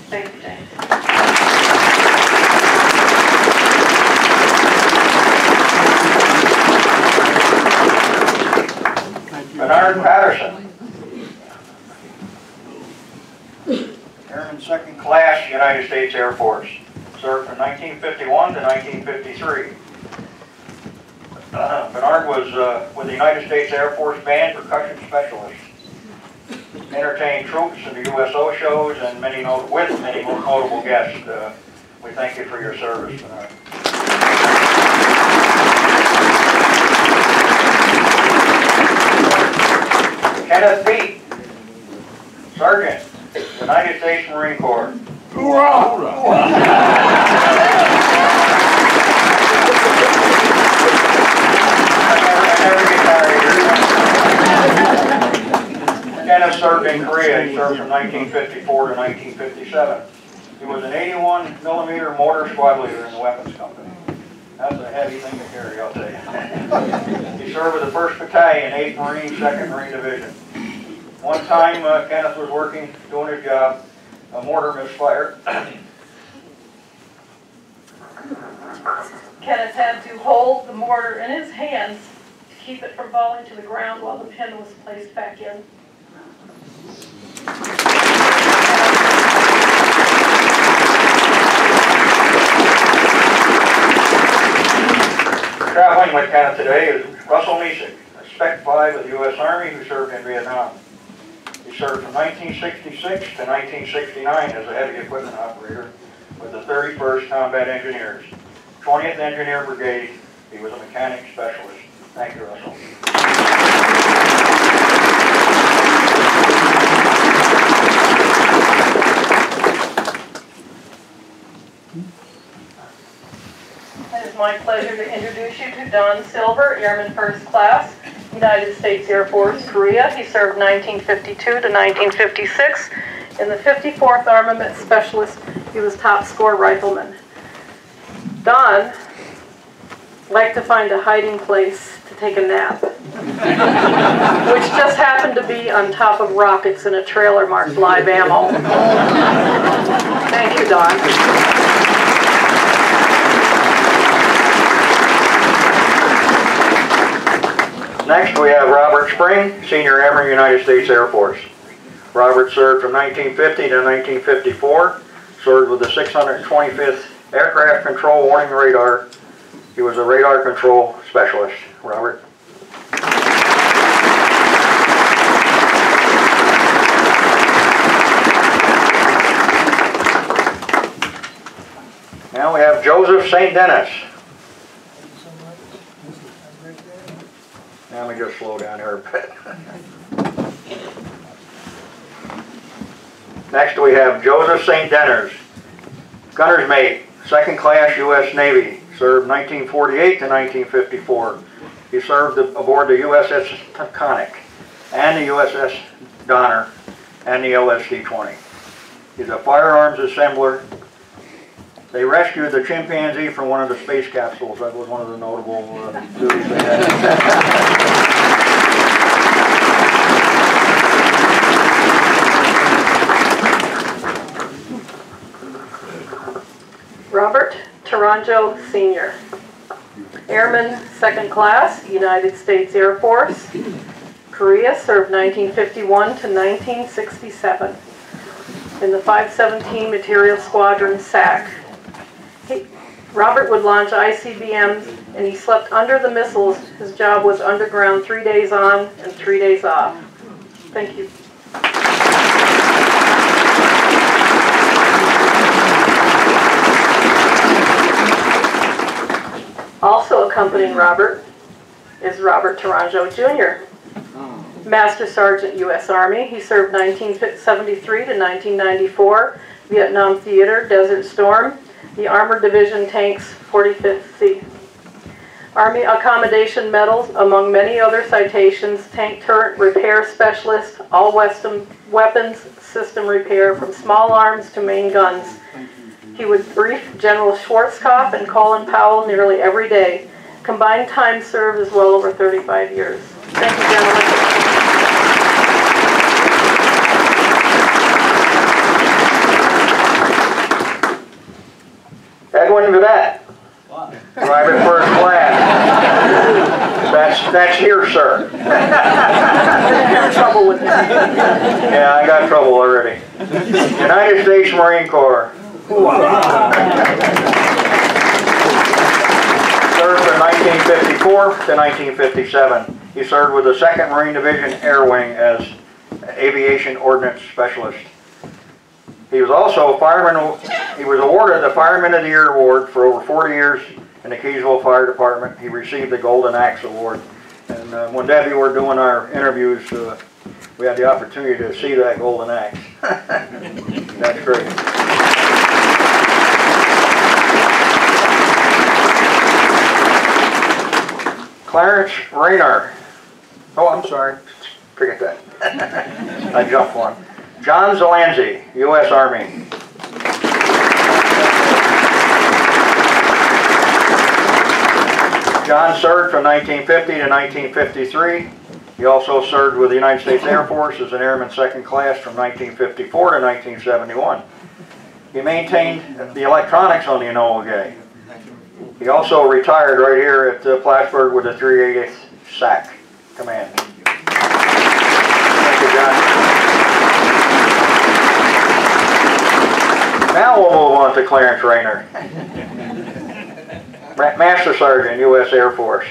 Thank you, James. Bernard Patterson. Airman Second Class, United States Air Force. Served from 1951 to 1953. Bernard was with the United States Air Force Band Percussion Specialist. Entertained troops in the USO shows and with many notable guests. We thank you for your service, Bernard. Kenneth Beat, Sergeant, United States Marine Corps. Kenneth served in Korea. He served from 1954 to 1957. He was an 81mm mortar squad leader in the weapons company. That's a heavy thing to carry, I'll tell you. He served with the 1st Battalion, 8th Marine, 2nd Marine Division. One time, Kenneth was working, doing his job. A mortar misfired. Kenneth had to hold the mortar in his hands to keep it from falling to the ground while the pin was placed back in. Traveling with Kenneth today is Russell Mesick, a Spec 5 of the U.S. Army who served in Vietnam. He served from 1966 to 1969 as a heavy equipment operator with the 31st Combat Engineers, 20th Engineer Brigade. He was a mechanic specialist. Thank you, Russell. It is my pleasure to introduce you to Don Silver, Airman First Class, United States Air Force, Korea. He served 1952 to 1956 in the 54th Armament Specialist. He was top score rifleman. Don liked to find a hiding place to take a nap, which just happened to be on top of rockets in a trailer marked live ammo. Thank you, Don. Next, we have Robert Spring, Senior Airman, United States Air Force. Robert served from 1950 to 1954, served with the 625th Aircraft Control Warning Radar. He was a radar control specialist. Robert. Now we have Joseph St. Dennis. Now let me just slow down here a bit. Next we have Joseph St. Dennis, gunner's mate, 2nd Class U.S. Navy, served 1948 to 1954. He served aboard the USS Taconic and the USS Donner and the LSD-20. He's a firearms assembler. They rescued the chimpanzee from one of the space capsules. That was one of the notable duties they had. Robert Taranjo Sr., Airman 2nd Class, United States Air Force, Korea, served 1951 to 1967 in the 517 Material Squadron SAC. Robert would launch ICBMs and he slept under the missiles. His job was underground 3 days on and 3 days off. Thank you. Also accompanying Robert is Robert Taranjo Jr., Master Sergeant U.S. Army. He served 1973 to 1994, Vietnam Theater, Desert Storm, the Armored Division Tanks, 45th C. Army Accommodation Medals, among many other citations, Tank Turret Repair Specialist, All Western Weapons system repair from small arms to main guns. He would brief General Schwarzkopf and Colin Powell nearly every day. Combined time served is well over 35 years. Thank you, gentlemen. Edwin Vedette, private first class. That's here, sir. Had trouble with that. Yeah, I got trouble already. United States Marine Corps. Served from 1954 to 1957. He served with the 2nd Marine Division Air Wing as Aviation Ordnance Specialist. He was also a fireman. He was awarded the Fireman of the Year award for over 40 years in the Keysville Fire Department. He received the Golden Axe Award. And when Debbie were doing our interviews, we had the opportunity to see that Golden Axe. That's great. Clarence Rayner. Oh, I'm sorry. Forget that. I jumped one. John Zalanzi, U.S. Army. John served from 1950 to 1953. He also served with the United States Air Force as an Airman 2nd Class from 1954 to 1971. He maintained the electronics on the Enola Gay. He also retired right here at Plattsburgh with the 380th SAC Command. Thank you, John. Now we'll move on to Clarence Rayner. Master Sergeant, U.S. Air Force.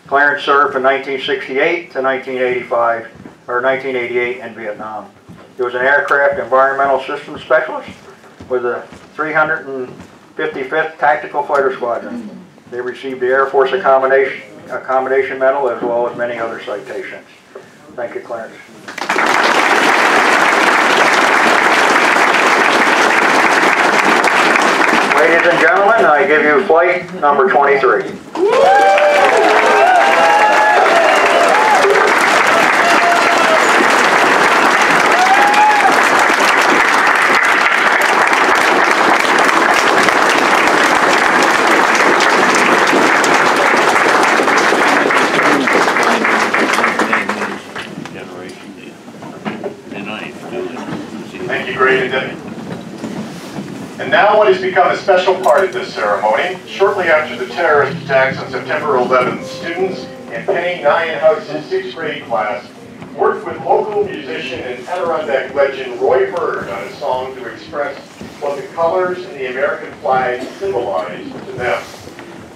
Clarence served from 1968 to 1985, or 1988 in Vietnam. He was an aircraft environmental systems specialist with the 355th Tactical Fighter Squadron. They received the Air Force Accommodation Medal as well as many other citations. Thank you, Clarence. Ladies and gentlemen, I give you flight number 23. Thank you, Greg and Debbie. And now what has become a special part of this ceremony, shortly after the terrorist attacks on September 11th, students in Penny Nyhouse's 6th grade class worked with local musician and Adirondack legend Roy Hurd on a song to express what the colors in the American flag symbolize to them.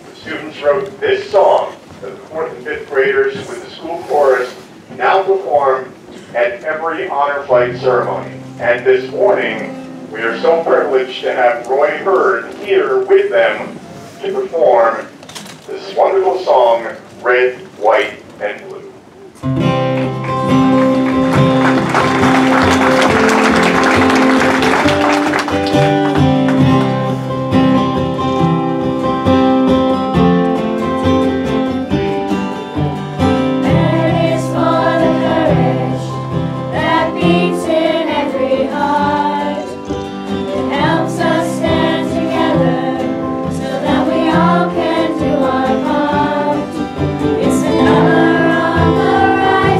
The students wrote this song that the 4th and 5th graders with the school chorus now perform at every honor flight ceremony. And this morning, we are so privileged to have Roy Hurd here with them to perform this wonderful song, Red, White, and Blue. It's another on the right.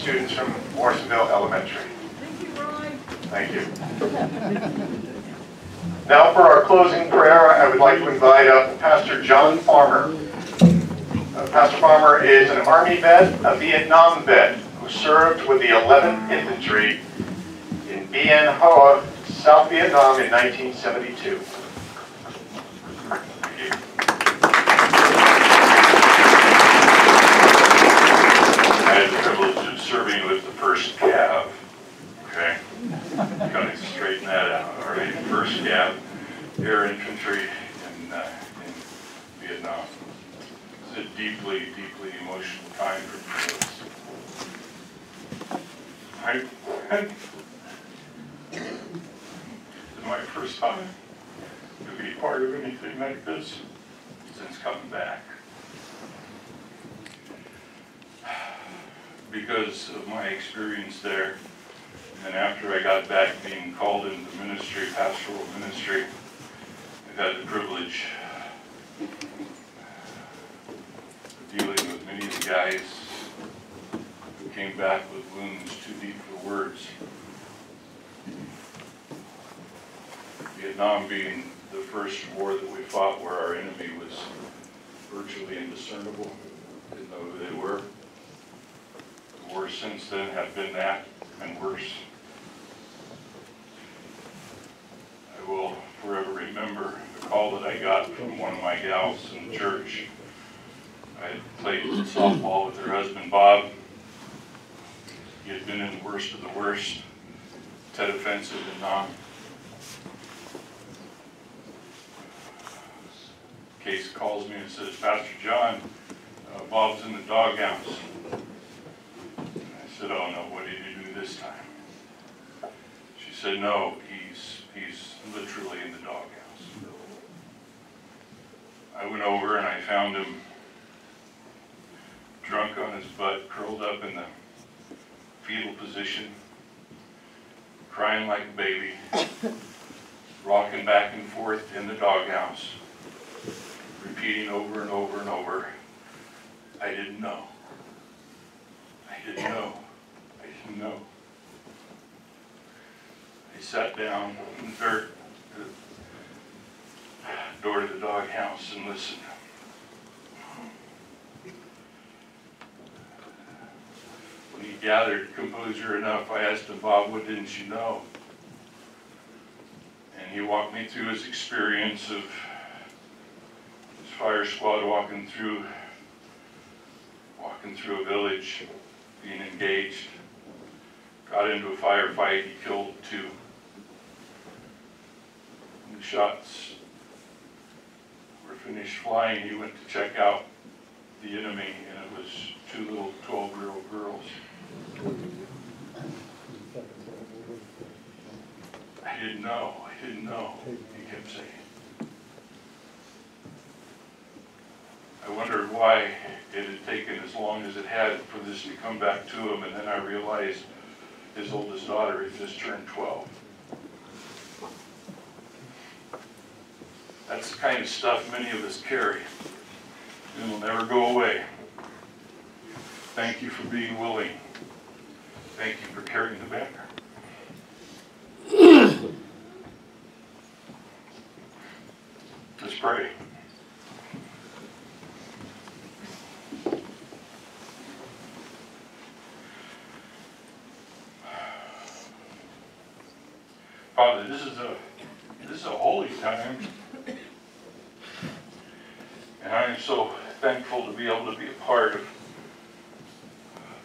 students from Morrisonville Elementary. Thank you. Now for our closing prayer, I would like to invite up Pastor John Farmer. Pastor Farmer is an Army vet, a Vietnam vet, who served with the 11th Infantry in Bien Hoa, South Vietnam in 1972. Thank you. I had the privilege of serving with the 1st Cav. Okay, got to straighten that out. All right, 1st Cav, Air Infantry in Vietnam. It's a deeply, deeply emotional time for me. It's my first time to be part of anything like this since coming back. Because of my experience there, and after I got back being called into ministry, pastoral ministry, I've had the privilege of dealing with many of the guys who came back with wounds too deep for words. Vietnam being the first war that we fought where our enemy was virtually indiscernible, didn't know who they were. The wars since then have been that and worse. I will forever remember the call that I got from one of my gals in church. I had played softball with her husband, Bob. He had been in the worst of the worst, Tet Offensive in Nam. Case calls me and says, Pastor John, Bob's in the doghouse. I said, oh no, what did you do this time? She said, no, he's literally in the doghouse. I went over and I found him drunk on his butt, curled up in the fetal position, crying like a baby, rocking back and forth in the doghouse, repeating over and over and over, I didn't know. I didn't know. I didn't know. I sat down in the dirt at the door to the doghouse and listened. When he gathered composure enough, I asked him, Bob, what didn't you know? And he walked me through his experience of his fire squad walking through a village, being engaged, got into a firefight, he killed 2. When the shots were finished flying, he went to check out the enemy, and it was 2 little 12-year-old girls. I didn't know, he kept saying. I wondered why it had taken as long as it had for this to come back to him, and then I realized his oldest daughter had just turned 12. That's the kind of stuff many of us carry. It will never go away. Thank you for being willing. Thank you for carrying the banner. Let's pray. Father, this is a holy time, and I am so thankful to be able to be a part of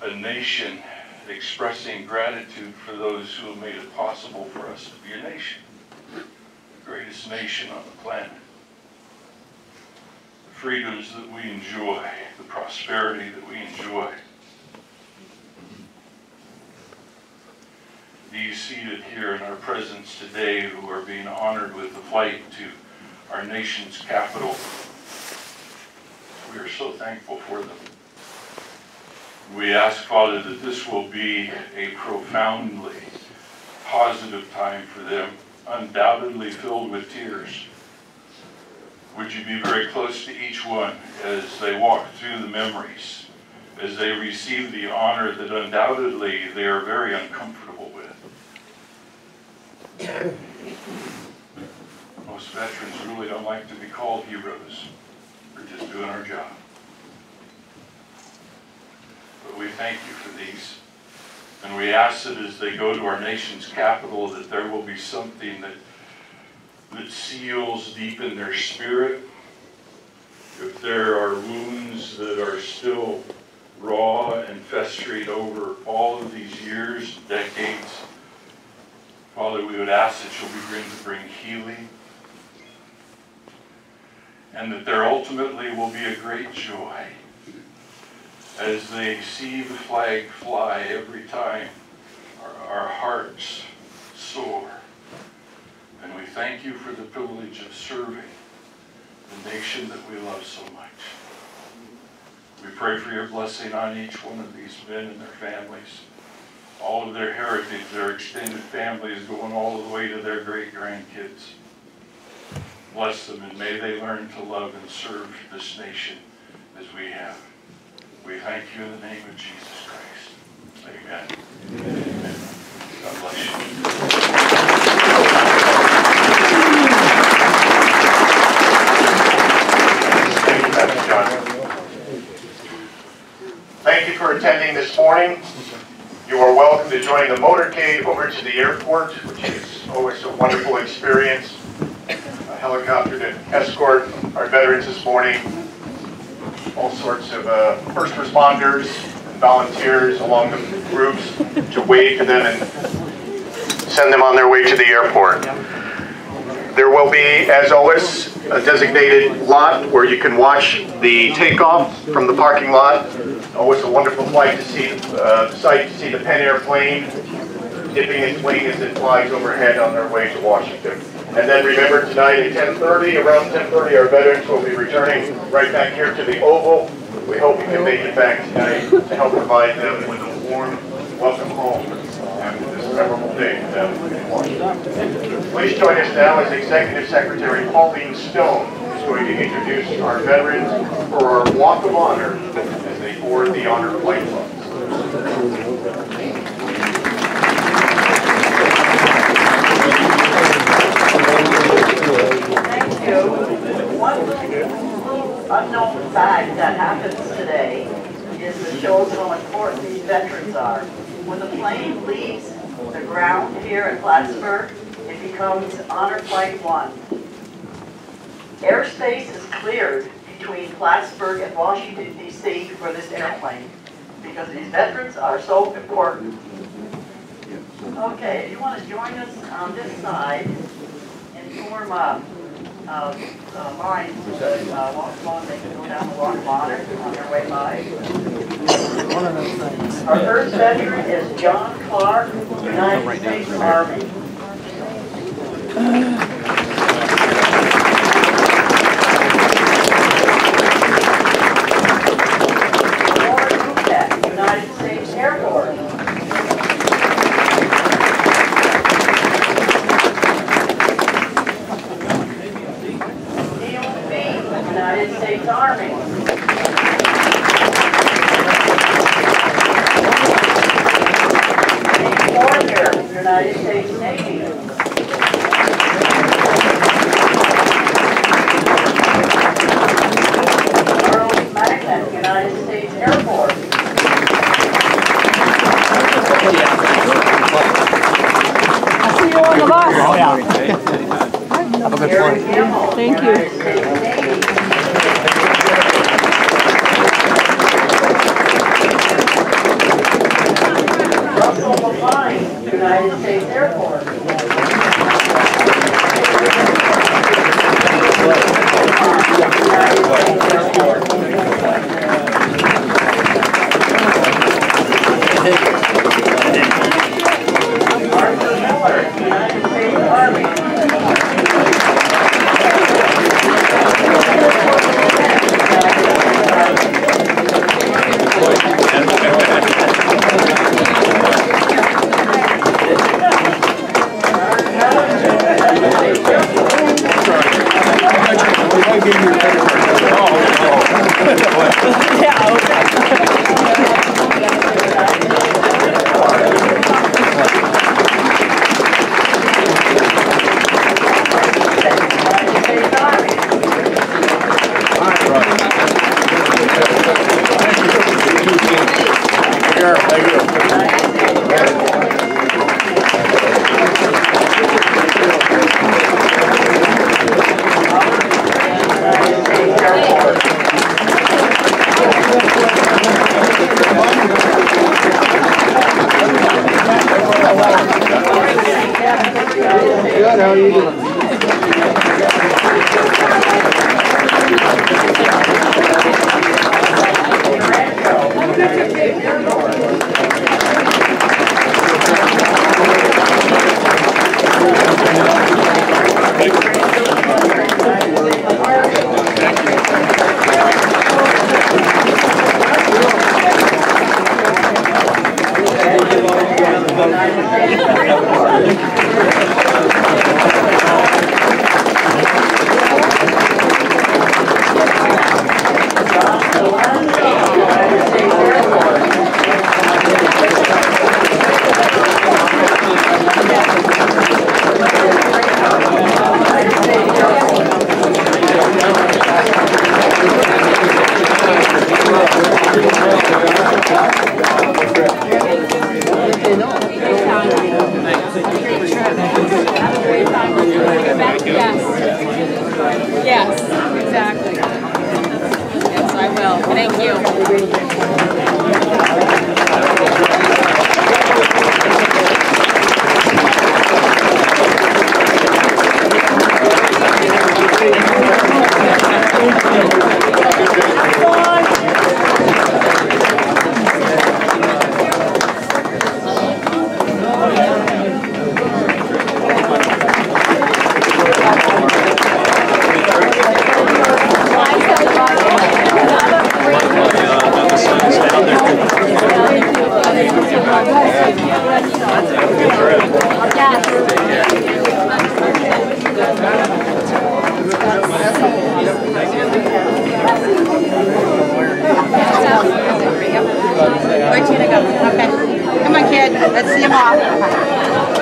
a nation expressing gratitude for those who have made it possible for us to be a nation, the greatest nation on the planet. The freedoms that we enjoy, the prosperity that we enjoy. These seated here in our presence today who are being honored with the flight to our nation's capital, we are so thankful for them. We ask, Father, that this will be a profoundly positive time for them, undoubtedly filled with tears. Would you be very close to each one as they walk through the memories, as they receive the honor that undoubtedly they are very uncomfortable with. Most veterans really don't like to be called heroes. We're just doing our job. But we thank you for these. And we ask that as they go to our nation's capital, that there will be something that seals deep in their spirit. If there are wounds that are still raw and festering over all of these years, decades, Father, we would ask that you'll begin to bring healing, and that there ultimately will be a great joy as they see the flag fly every time our hearts soar. And we thank you for the privilege of serving the nation that we love so much. We pray for your blessing on each one of these men and their families, all of their heritage, their extended families going all the way to their great-grandkids. Bless them, and may they learn to love and serve this nation as we have. We thank you in the name of Jesus Christ. Amen. Amen. God bless you. Thank you, Pastor John. Thank you for attending this morning. You are welcome to join the motorcade over to the airport, which is always a wonderful experience. A helicopter to escort our veterans this morning. All sorts of first responders and volunteers along the groups to wave to them and send them on their way to the airport. There will be, as always, a designated lot where you can watch the takeoff from the parking lot. Always a wonderful sight to see the Penn airplane dipping its wing as it flies overhead on their way to Washington. And then remember, tonight at 10:30, around 10:30, our veterans will be returning right back here to the Oval. We hope you can make it back tonight to help provide them with a warm welcome home after this memorable day for them in Washington. Please join us now as Executive Secretary Pauline Stone is going to introduce our veterans for our Walk of Honor as they board the Honor Flight Clubs. Thank you. One little unknown fact that happens today is that shows how important these veterans are. When the plane leaves the ground here at Plattsburgh, it becomes Honor Flight 1. Airspace is cleared between Plattsburgh and Washington, D.C. for this airplane because these veterans are so important. Okay, if you want to join us on this side and form a line so that walk on, they can go down the Walk of Honor on their way by. Our first veteran is John Clark, United States Army. United States Air Force. Neil B., United States Army. Dave Forger, United States Navy. Charles Magnet, United States Air Force. I'll see you on the bus. Oh, yeah. Have a good flight. Thank you. Russell LaPine, United States Air Force. Arthur Miller, United States Army. Good, how are you doing? Yes, exactly. Yes, I will. Thank Where's he gonna go? Okay. Come on, kid. Let's see him off.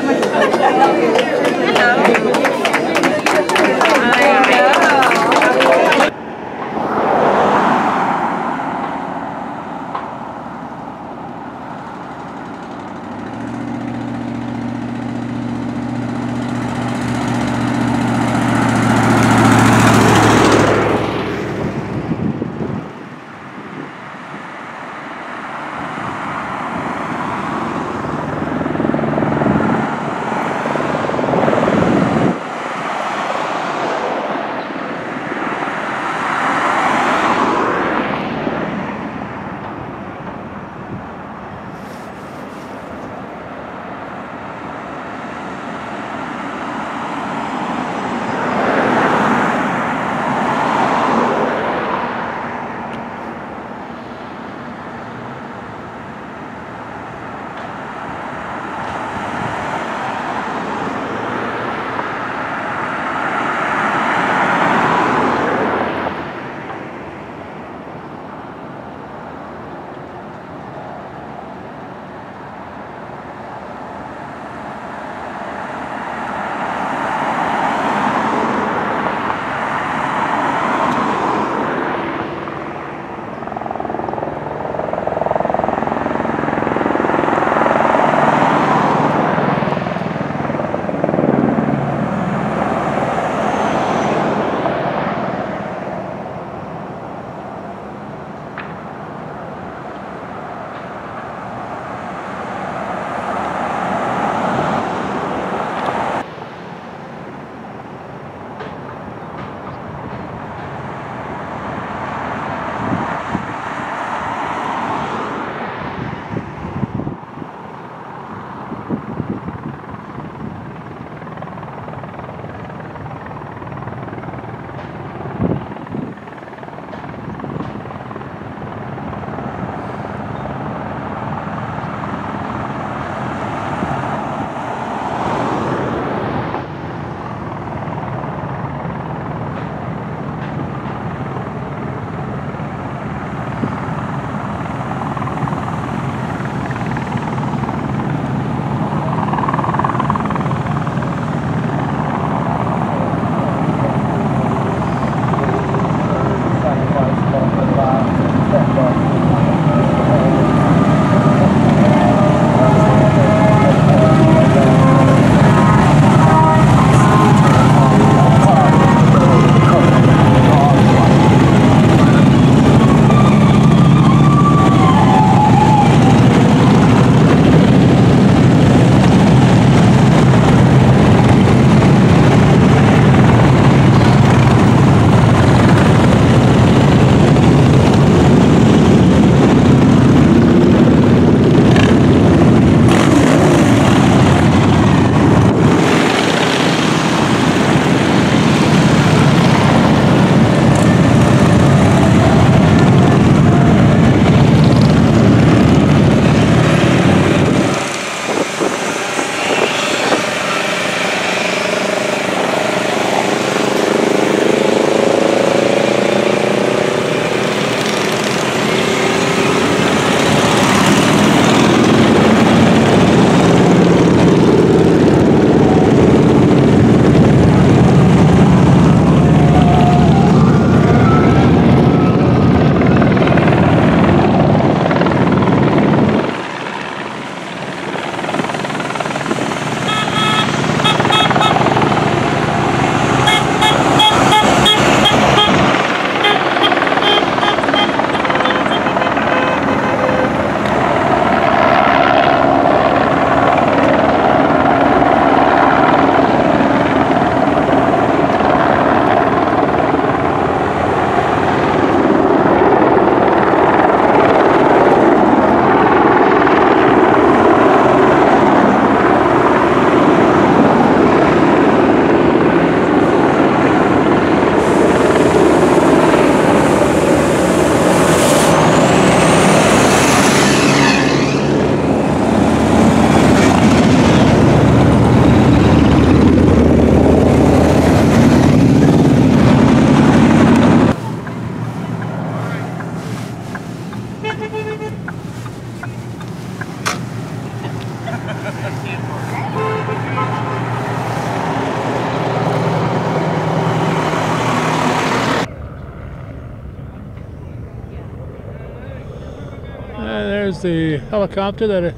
There's the helicopter that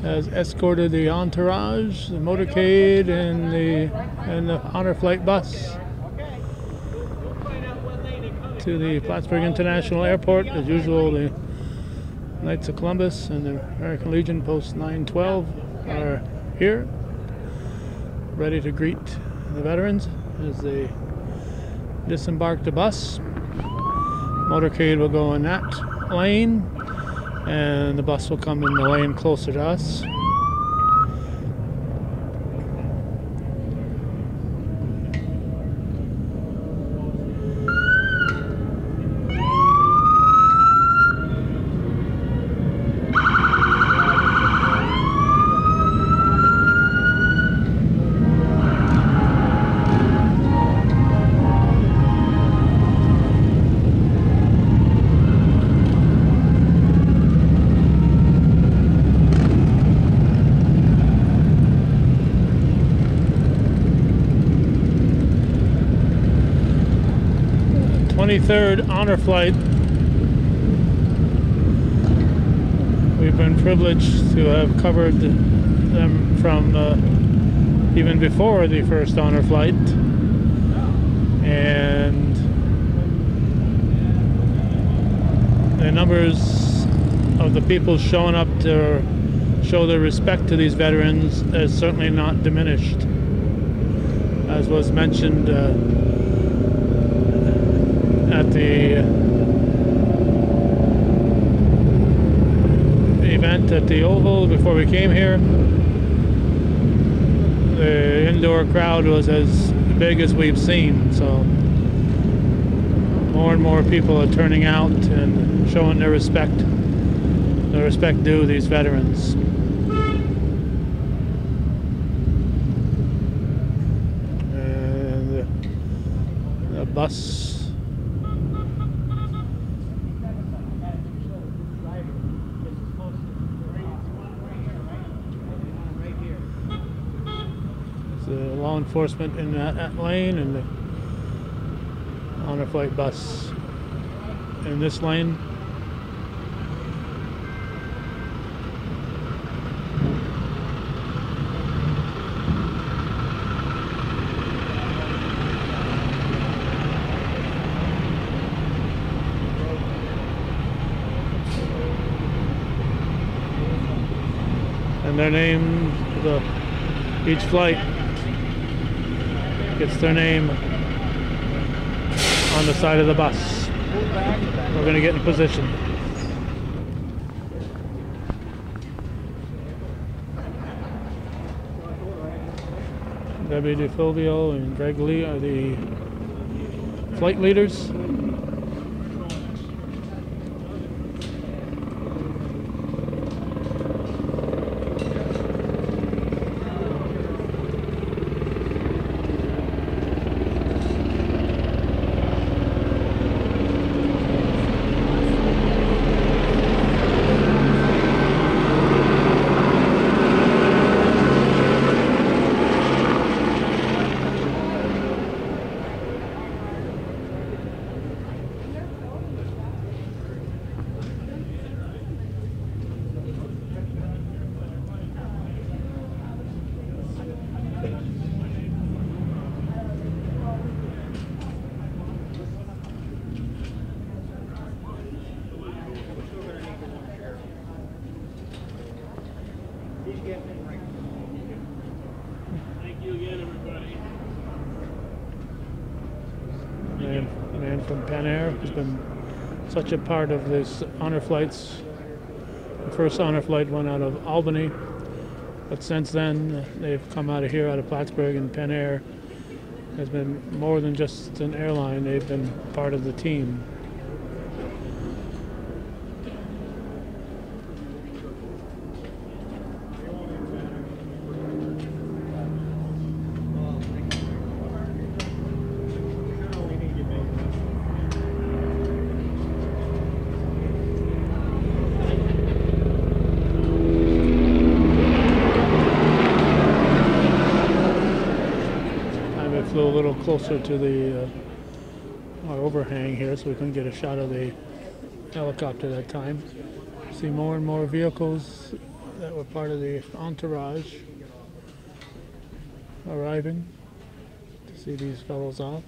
has escorted the entourage, the motorcade, and the honor flight bus to the Plattsburgh International Airport. As usual, the Knights of Columbus and the American Legion Post 912 are here, ready to greet the veterans as they disembark the bus. Motorcade will go in that lane, and the bus will come in the lane closer to us. Third honor flight. We've been privileged to have covered them from even before the first honor flight, and the numbers of the people showing up to show their respect to these veterans has certainly not diminished. As was mentioned at the event at the Oval before we came here, the indoor crowd was as big as we've seen, so more and more people are turning out and showing their respect due these veterans. And the bus law enforcement in that lane, and the honor flight bus in this lane. And their name, each flight gets their name on the side of the bus. We're going to get in position. Debbie DeFilvio and Greg Lee are the flight leaders. Thank you again, everybody. Man from Pan Air has been such a part of this honor flights. The first honor flight went out of Albany, but since then they've come out of here, out of Plattsburgh, and Pan Air has been more than just an airline. They've been part of the team. closer to the our overhang here, so we couldn't get a shot of the helicopter that time. See more and more vehicles that were part of the entourage arriving to see these fellows off.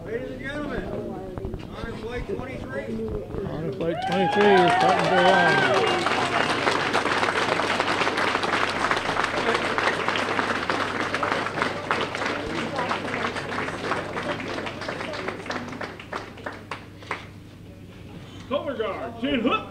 Ladies and gentlemen, honor flight 23. Honor flight 23 is starting to arrive. Color guard, chin hook.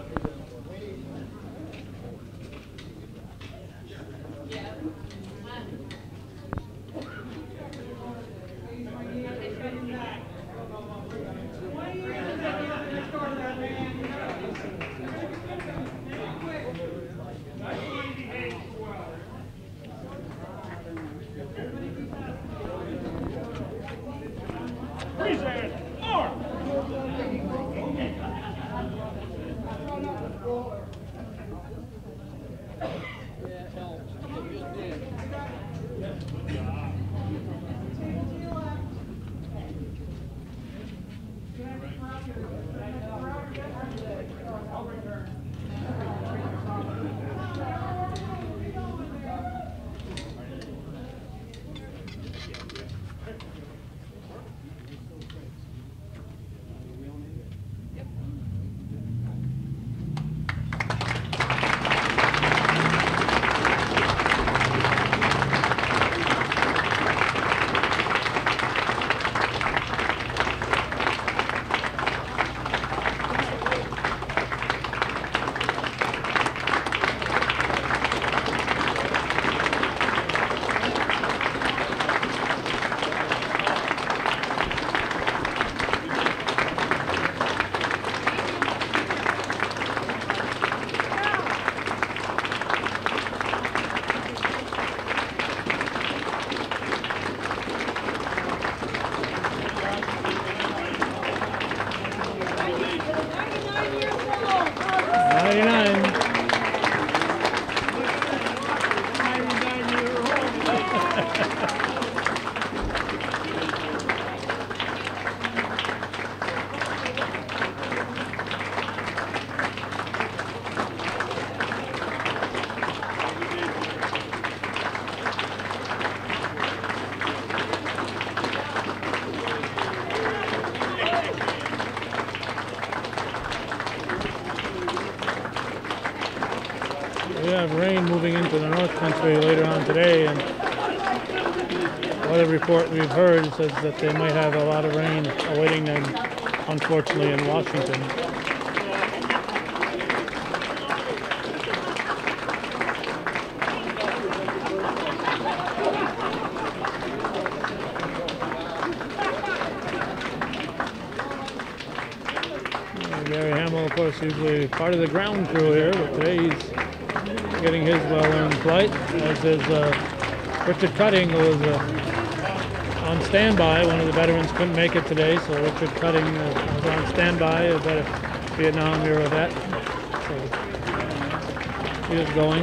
We have rain moving into the North Country later on today, and weather report we've heard says that they might have a lot of rain awaiting them, unfortunately, in Washington. Gary Hamill, of course, usually part of the ground crew here, but today he's getting his well-earned flight, as is Richard Cutting, who was on standby. One of the veterans couldn't make it today, so Richard Cutting was on standby, a Vietnam era vet. So he is going.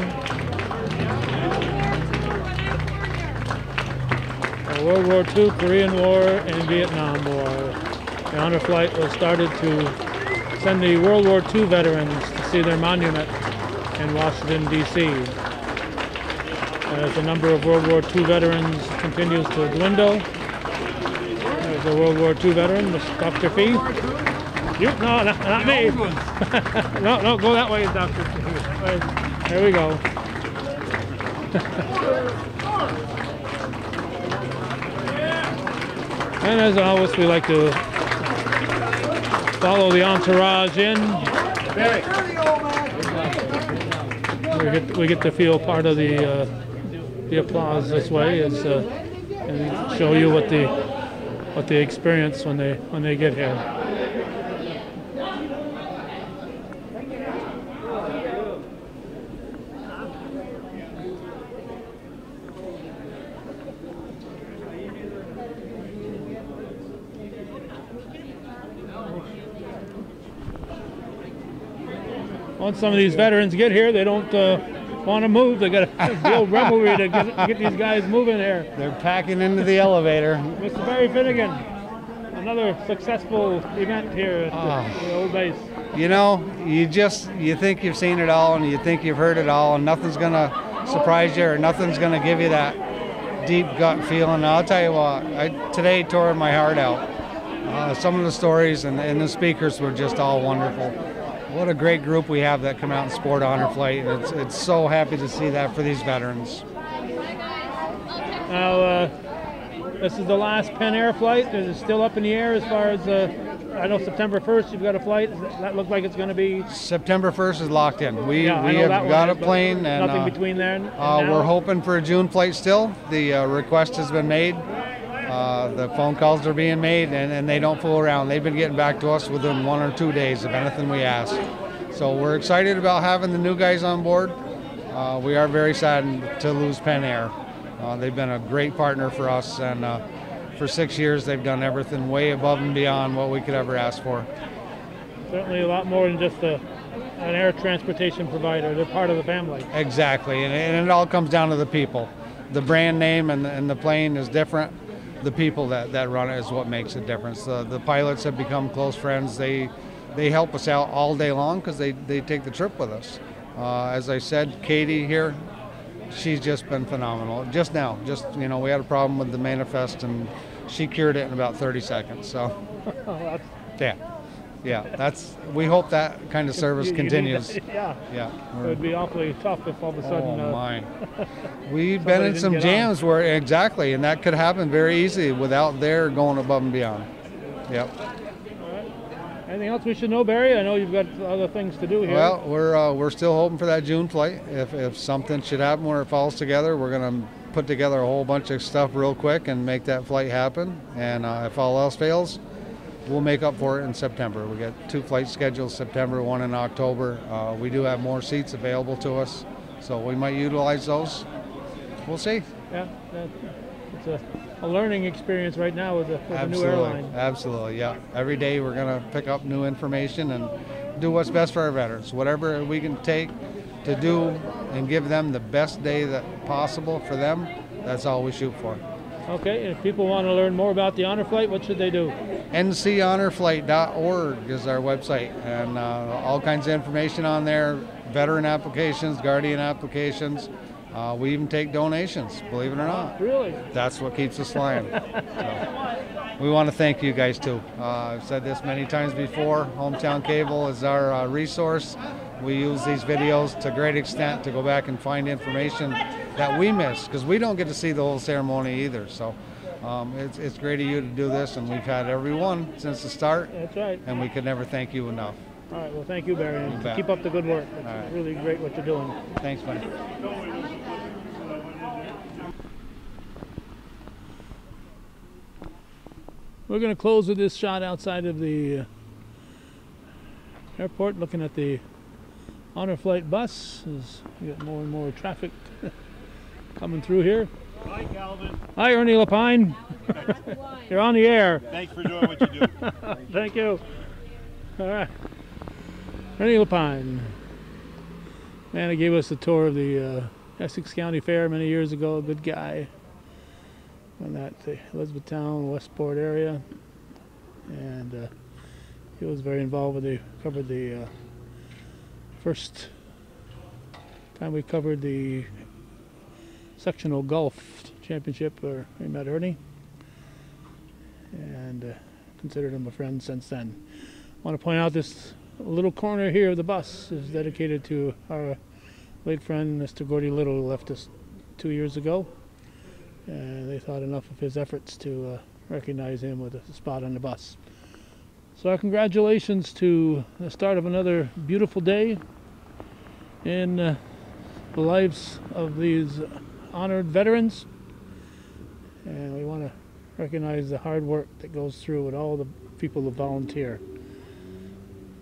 World War II, Korean War, and Vietnam War. The honor flight was started to send the World War II veterans to see their monument in Washington, D.C. As the number of World War II veterans continues to dwindle. There's a World War II veteran, Dr. Fee. You? No, not me. No, go that way, Dr. Fee. There we go. And as always, we like to follow the entourage in. We get to feel part of the applause this way, and show you what they experience when they get here. once some of these veterans get here, they don't want to move. They got a real revelry to get these guys moving here. They're packing into the elevator. Mr. Barry Finnegan, another successful event here at the old base. You know, you think you've seen it all and you think you've heard it all, and nothing's going to surprise you or nothing's going to give you that deep gut feeling. I'll tell you what, today tore my heart out. Some of the stories and the speakers were just all wonderful. What a great group we have that come out and support Honor Flight. It's so happy to see that for these veterans. Now, this is the last Pen Air flight. Is it still up in the air as far as, I know September 1st you've got a flight. Does that look like it's going to be? September 1st is locked in. We have got a plane. And, nothing between there and we're hoping for a June flight still. The request has been made. The phone calls are being made, and they don't fool around. They've been getting back to us within 1 or 2 days of anything we ask. So we're excited about having the new guys on board. We are very saddened to lose Pen Air. They've been a great partner for us, and for 6 years they've done everything way above and beyond what we could ever ask for. Certainly a lot more than just an air transportation provider. They're part of the family. Exactly, and it all comes down to the people. The brand name and the plane is different. The people that run it is what makes a difference. The pilots have become close friends. They help us out all day long because they take the trip with us. As I said, Katie here, she's just been phenomenal. Just now, we had a problem with the manifest and she cured it in about 30 seconds. So, we hope that kind of service continues. Yeah. It would be awfully tough if all of a sudden. Oh my! We've been in some jams where and that could happen very easily without their going above and beyond. Yep. All right. Anything else we should know, Barry? I know you've got other things to do here. Well, we're still hoping for that June flight. If something should happen where it falls together, we're going to put together a whole bunch of stuff real quick and make that flight happen. And if all else fails, we'll make up for it in September. We got 2 flights scheduled, September, 1 in October. We do have more seats available to us, so we might utilize those. We'll see. Yeah, it's a learning experience right now with the new airline. Absolutely, yeah. Every day we're going to pick up new information and do what's best for our veterans. Whatever we can take to do and give them the best day that possible for them, that's all we shoot for. Okay, if people want to learn more about the Honor Flight, what should they do? nchonorflight.org is our website, and all kinds of information on there, veteran applications, guardian applications. We even take donations, believe it or not. Really? That's what keeps us flying. So, we want to thank you guys too. I've said this many times before, Hometown Cable is our resource. We use these videos to a great extent to go back and find information that we miss, because we don't get to see the whole ceremony either. So it's great of you to do this, and we've had everyone since the start. That's right. And we could never thank you enough. All right, well, thank you, Barry, and keep up the good work. It's really great what you're doing. Thanks, buddy. We're going to close with this shot outside of the airport, looking at the Honor Flight bus as we get more and more traffic coming through here. Hi, Calvin. Hi, Ernie Lapine. You're on the air. Thanks for doing what you do. Thank you. All right. Ernie Lapine. Man, he gave us a tour of the Essex County Fair many years ago. A good guy. On that Elizabethtown, Westport area. And he was very involved with covered the first time we covered the sectional golf championship where we met Ernie, and considered him a friend since then. I want to point out this little corner here of the bus is dedicated to our late friend Mr. Gordy Little, who left us 2 years ago, and they thought enough of his efforts to recognize him with a spot on the bus. So our congratulations to the start of another beautiful day in the lives of these honored veterans, and we want to recognize the hard work that goes through with all the people who volunteer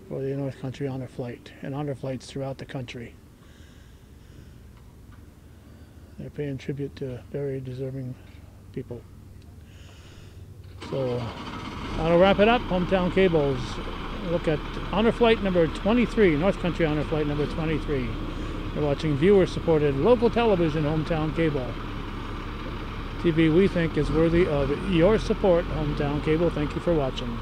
for the North Country Honor Flight and honor flights throughout the country. They're paying tribute to very deserving people. So I'll wrap it up. Hometown Cable's look at honor flight number 23, North Country honor flight number 23. You're watching viewer-supported local television, Hometown Cable. TV we think is worthy of your support, Hometown Cable. Thank you for watching.